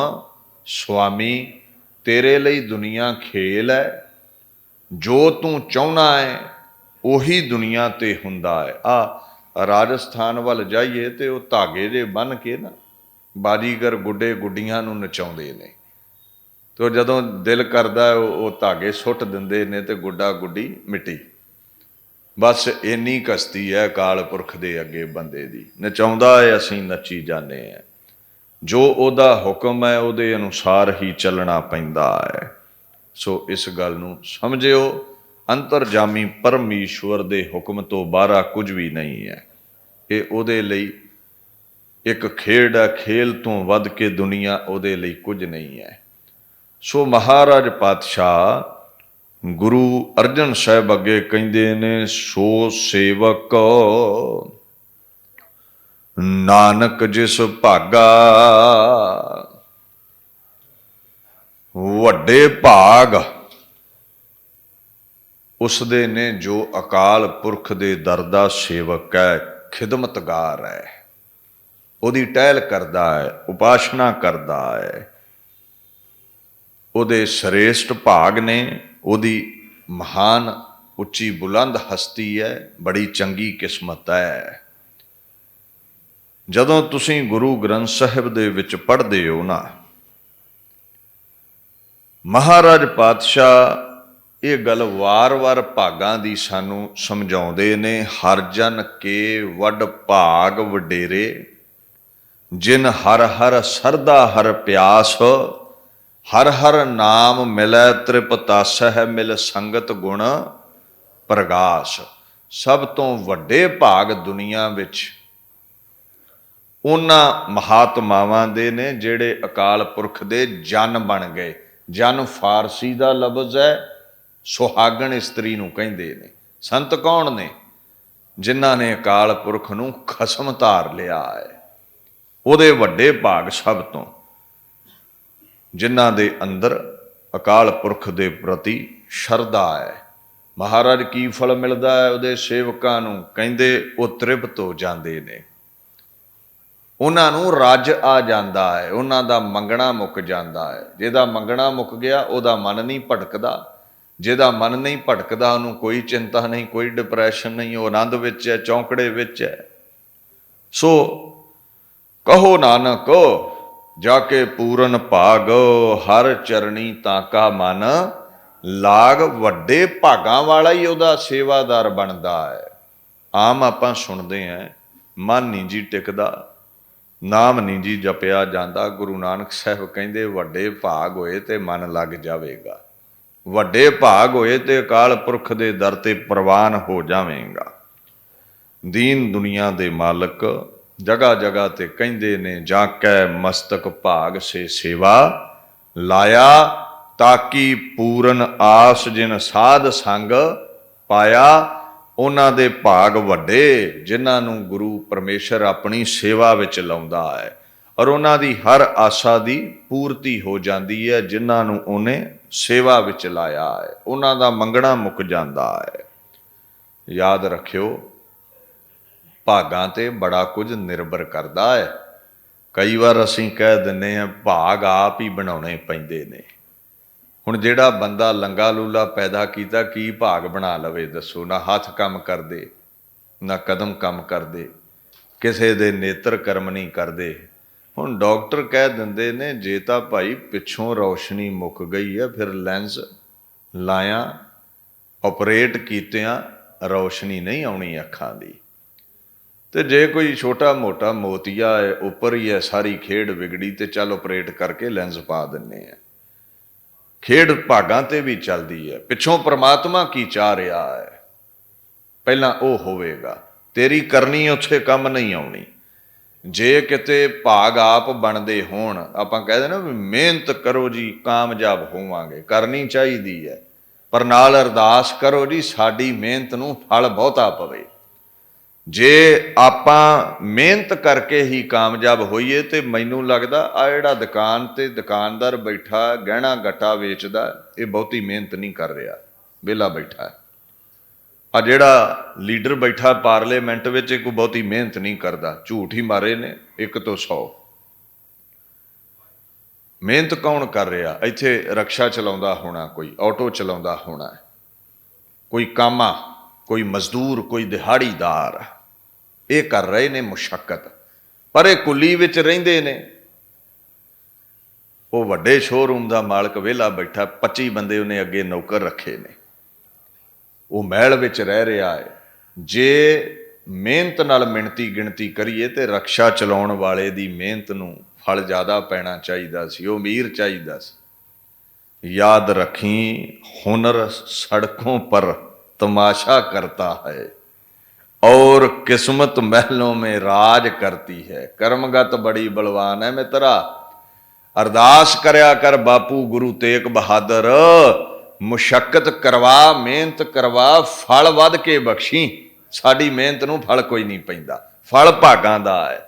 [SPEAKER 1] ਸੁਆਮੀ। ਤੇਰੇ ਲਈ ਦੁਨੀਆ ਖੇਲ ਹੈ, ਜੋ ਤੂੰ ਚਾਹੁੰਦਾ ਹੈ ਉਹੀ ਦੁਨੀਆ ਤੇ ਹੁੰਦਾ ਹੈ। ਰਾਜਸਥਾਨ ਵੱਲ ਜਾਈਏ ਤੇ ਉਹ ਧਾਗੇ ਜੇ ਬੰਨ੍ਹ ਕੇ ਨਾ ਬਾਜੀਗਰ ਗੁੱਡੇ ਗੁੱਡੀਆਂ ਨੂੰ ਨਚਾਉਂਦੇ ਨੇ। ਤੇ ਜਦੋਂ ਦਿਲ ਕਰਦਾ ਉਹ ਧਾਗੇ ਸੁੱਟ ਦਿੰਦੇ ਨੇ ਤੇ ਗੁੱਡਾ ਗੁੱਡੀ ਮਿੱਟੀ। ਬਸ ਇੰਨੀ ਕਸ਼ਤੀ ਹੈ ਅਕਾਲ ਪੁਰਖ ਦੇ ਅੱਗੇ ਬੰਦੇ ਦੀ। ਨਚਾਉਂਦਾ ਹੈ, ਅਸੀਂ ਨੱਚੀ ਜਾਂਦੇ ਹਾਂ। ਜੋ ਉਹਦਾ ਹੁਕਮ ਹੈ ਉਹਦੇ ਅਨੁਸਾਰ ਹੀ ਚੱਲਣਾ ਪੈਂਦਾ ਹੈ। ਸੋ ਇਸ ਗੱਲ ਨੂੰ ਸਮਝਿਓ, ਅੰਤਰਜਾਮੀ ਪਰਮੇਸ਼ਵਰ ਦੇ ਹੁਕਮ ਤੋਂ ਬਾਹਰ ਕੁਝ ਵੀ ਨਹੀਂ ਹੈ। ਇਹ ਉਹਦੇ ਲਈ ਇੱਕ ਖੇਡ ਹੈ, ਖੇਲ ਤੋਂ ਵੱਧ ਕੇ ਦੁਨੀਆ ਉਹਦੇ ਲਈ ਕੁਝ ਨਹੀਂ ਹੈ। ਸੋ ਮਹਾਰਾਜ ਪਾਤਸ਼ਾਹ ਗੁਰੂ ਅਰਜਨ ਸਾਹਿਬ ਅੱਗੇ ਕਹਿੰਦੇ ਨੇ, ਸੋ ਸੇਵਕ ਨਾਨਕ ਜਿਸ ਭਾਗਾ। ਵੱਡੇ ਭਾਗ ਉਸਦੇ ਨੇ ਜੋ ਅਕਾਲ ਪੁਰਖ ਦੇ ਦਰ ਦਾ ਸੇਵਕ ਹੈ, ਖਿਦਮਤਗਾਰ ਹੈ, ਉਹਦੀ ਟਹਿਲ ਕਰਦਾ ਹੈ, ਉਪਾਸਨਾ ਕਰਦਾ ਹੈ। ਉਹਦੇ ਸ੍ਰੇਸ਼ਟ ਭਾਗ ਨੇ, ਉਹਦੀ ਮਹਾਨ ਉੱਚੀ ਬੁਲੰਦ ਹਸਤੀ ਹੈ, ਬੜੀ ਚੰਗੀ ਕਿਸਮਤ ਹੈ। ਜਦੋਂ ਤੁਸੀਂ ਗੁਰੂ ਗ੍ਰੰਥ ਸਾਹਿਬ ਦੇ ਵਿੱਚ ਪੜ੍ਹਦੇ ਹੋ ਨਾ, ਮਹਾਰਾਜ ਪਾਤਸ਼ਾਹ ਇਹ ਗੱਲ ਵਾਰ-ਵਾਰ ਭਾਗਾਂ ਦੀ ਸਾਨੂੰ ਸਮਝਾਉਂਦੇ ਨੇ। ਹਰ ਜਨ ਕੇ ਵੱਡ ਭਾਗ ਵਡੇਰੇ, ਜਿਨ ਹਰ ਹਰ ਸਰਦਾ ਹਰ ਪਿਆਸ। ਹਰ ਹਰ ਨਾਮ ਮਿਲੈ ਤ੍ਰਿਪਤਾਸਹਿ, ਮਿਲ ਸੰਗਤ ਗੁਣ ਪ੍ਰਗਾਸ। ਸਭ ਤੋਂ ਵੱਡੇ ਭਾਗ ਦੁਨੀਆ ਵਿੱਚ ਉਹਨਾਂ ਮਹਾਤਮਾਵਾਂ ਦੇ ਨੇ ਜਿਹੜੇ ਅਕਾਲ ਪੁਰਖ ਦੇ ਜਨ ਬਣ ਗਏ। ਜਨ ਫਾਰਸੀ ਦਾ ਲਫ਼ਜ਼ ਹੈ, ਸੁਹਾਗਣ ਇਸਤਰੀ ਨੂੰ ਕਹਿੰਦੇ ਨੇ। ਸੰਤ ਕੌਣ ਨੇ? ਜਿਨ੍ਹਾਂ ਨੇ ਅਕਾਲ ਪੁਰਖ ਨੂੰ ਖਸਮ ਧਾਰ ਲਿਆ ਹੈ। ਉਹਦੇ ਵੱਡੇ ਭਾਗ ਸਭ ਤੋਂ, ਜਿਨ੍ਹਾਂ ਦੇ ਅੰਦਰ ਅਕਾਲ ਪੁਰਖ ਦੇ ਪ੍ਰਤੀ ਸ਼ਰਧਾ ਹੈ, महाराज की फल मिलता है उहदे सेवकां नूं, कहिंदे वो तृप्त हो जाते ने, उन्हां नूं रज आ जाता है, उन्हां दा मंगना मुक जाता है। जिहदा मंगना मुक गया उहदा मन नहीं भटकदा, जिहदा मन नहीं भटकदा उहनूं कोई चिंता नहीं, कोई डिप्रैशन नहीं, वो आनंद विच है, चौंकड़े विच है। सो कहो नानक जाके पूरन भाग, हर चरणी ताका मन लाग। वड्डे भागां वाला ही उहदा सेवादार बनदा है। आम आपां सुणदे हैं मन नहीं जी टिकदा, नाम नहीं जी जपिया जाता। गुरु नानक साहब कहिंदे वड्डे भाग होए ते मन लग जावेगा, वड्डे भाग होए ते अकाल पुरख दे दर ते प्रवान हो जावेगा। दीन दुनिया दे मालक जगह जगह ते कहिंदे ने, जाकै मस्तक भाग से सेवा लाया, ताकि पूरन आस जिन साध संग पाया। उन्हां दे भाग वड्डे जिन्हां नूं गुरु परमेश्वर अपनी सेवा विच लाउंदा है, और उन्हां दी हर आशा दी पूर्ति हो जाती है जिन्हां नूं उहने सेवा विच लाया है। उन्हां दा मंगना मुक जाता है। याद रखियो भागां ते बड़ा कुछ निर्भर करता है। कई बार असीं कह दिंदे हैं भाग आप ही बनाउणे पैंदे ने। हुण जिहड़ा बंदा लंगा लूला पैदा कीता की भाग बना लवे दसो? ना हथ काम करदे, ना कदम काम करदे, किसे दे नेत्र कर्म नहीं करदे। हुण डॉक्टर कह दिंदे ने जे तां भाई पिछों रोशनी मुक गई है फिर लैंस लाया, ऑपरेट कीतियां रोशनी नहीं आउणी अखां दी। ते जे कोई छोटा मोटा मोतिया है उपर ही है, सारी खेड विगड़ी ते चल ऑपरेट करके लैंस पा दिंने हैं। खेड भागां ते भी चलदी है। पिछों परमात्मा की चाह रहा है, पहला वो होवेगा, तेरी करनी उत्थे कम नहीं आउणी। जे किते भाग आप बनते होण, आपां कहदे ना भी मेहनत करो जी कामयाब होवांगे, करनी चाहिदी है, पर नाल अरदास करो जी साडी मेहनत नूं फल बहुता पवे। जे आपां मेहनत करके ही कामयाब होईए तो मैनू लगदा आ जिहड़ा दुकान ते दुकानदार बैठा गहना गट्टा वेचदा, ये बहुती मेहनत नहीं कर रहा, वेला बैठा है। आ जिहड़ा लीडर बैठा पार्लीमेंट विच कोई बहुती मेहनत नहीं करता, झूठ ही मारे ने 1 तो 100। मेहनत कौन कर रहा? इत्थे रक्षा चलाउंदा होना, कोई ऑटो चलाउंदा होना, कोई कामा, कोई मजदूर, कोई दिहाड़ीदार, ये कर रहे ने मुशक्कत। पर ये कुली विच रहिंदे ने, वो वड्डे शोरूम का मालक वेला बैठा, 25 बंदे उन्हें अगे नौकर रखे ने, वो महल विच रह रहा है। जे मेहनत नाल मिणती गिणती करिए तो रक्षा चलाउण वाले दी मेहनत नूं फल ज़्यादा पैना चाहिदा सी, वो अमीर चाहिदा सी। याद रखी हुनर सड़कों पर तमाशा करता है और किस्मत महलों में राज करती है। कर्मगत बड़ी बलवान है मित्रा। अरदास करया कर बापू गुरु तेग बहादुर, मुशक्कत करवा, मेहनत करवा, फल वध के बख्शी। साडी मेहनत नूं फल कोई नहीं पैंदा, फल भागां दा है।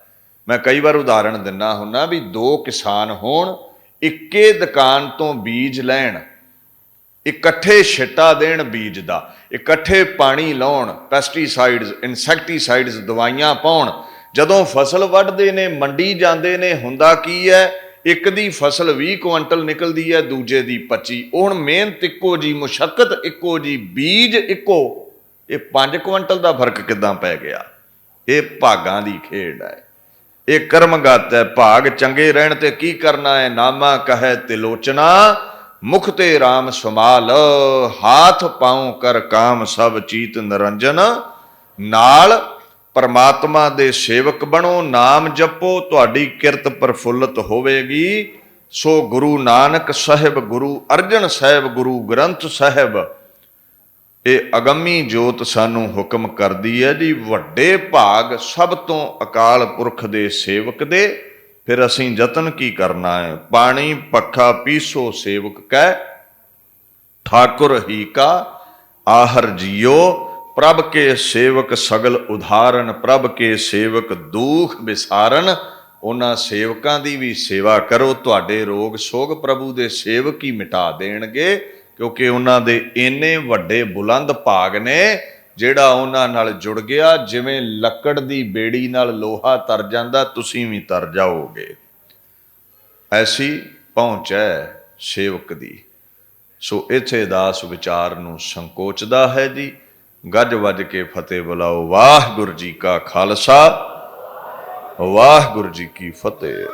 [SPEAKER 1] मैं कई बार उदाहरण दिना हुन्ना भी 2 किसान होण, इक्के दुकान तो बीज लैण, इकट्ठे छिट्टा देण बीज दा, इकट्ठे पानी लाउण, पैसटीसाइड्स इनसैक्टीसाइड्स दवाइयां पाउण, जदों फसल वढदे ने मंडी जांदे ने, हुंदा की है एक दी फसल 20 कुंटल निकलदी है, दूजे दी 25। हुण मेहनत इक्को जी, मुशक्कत इक्को जी, बीज इक्को, ये 5 कुंटल का फर्क किदां पै गया? ये भागां दी खेड है, ये कर्मगत है। भाग चंगे रहण ते की करना है? नामा कहे तिलोचना, मुख ते राम समाल, हाथ पांव कर काम सब चीत निरंजन। नाल परमात्मा दे सेवक बनो, नाम जपो, तुहाडी किरत प्रफुल्लत होवेगी। सो गुरु नानक साहिब, गुरु अर्जन साहिब, गुरु ग्रंथ साहिब ये अगमी जोत सानू हुक्म करदी है जी, वड्डे भाग सब तो अकाल पुरख दे सेवक दे। फिर असीं जतन की करना है? पानी पखा पीसो सेवक कै, ठाकुर ही का आहर जियो। प्रभ के सेवक सगल उदाहरण, प्रभ के सेवक दुख विसारन। उन्हां सेवकां दी भी सेवा करो, तुहाडे रोग सोग प्रभु दे सेवक ही मिटा देणगे। ਕਿਉਂਕਿ ਉਹਨਾਂ ਦੇ ਇੰਨੇ ਵੱਡੇ ਬੁਲੰਦ ਭਾਗ ਨੇ ਜਿਹੜਾ ਉਹਨਾਂ ਨਾਲ ਜੁੜ ਗਿਆ। ਜਿਵੇਂ ਲੱਕੜ ਦੀ ਬੇੜੀ ਨਾਲ ਲੋਹਾ ਤਰ ਜਾਂਦਾ, ਤੁਸੀਂ ਵੀ ਤਰ ਜਾਓਗੇ। ਐਸੀ ਪਹੁੰਚ ਹੈ ਸੇਵਕ ਦੀ। ਸੋ ਇੱਥੇ ਦਾਸ ਵਿਚਾਰ ਨੂੰ ਸੰਕੋਚਦਾ ਹੈ ਜੀ। ਗੱਜ ਵੱਜ ਕੇ ਫਤਿਹ ਬੁਲਾਓ। ਵਾਹਿਗੁਰੂ ਜੀ ਕਾ ਖਾਲਸਾ, ਵਾਹਿਗੁਰੂ ਜੀ ਕੀ ਫਤਿਹ।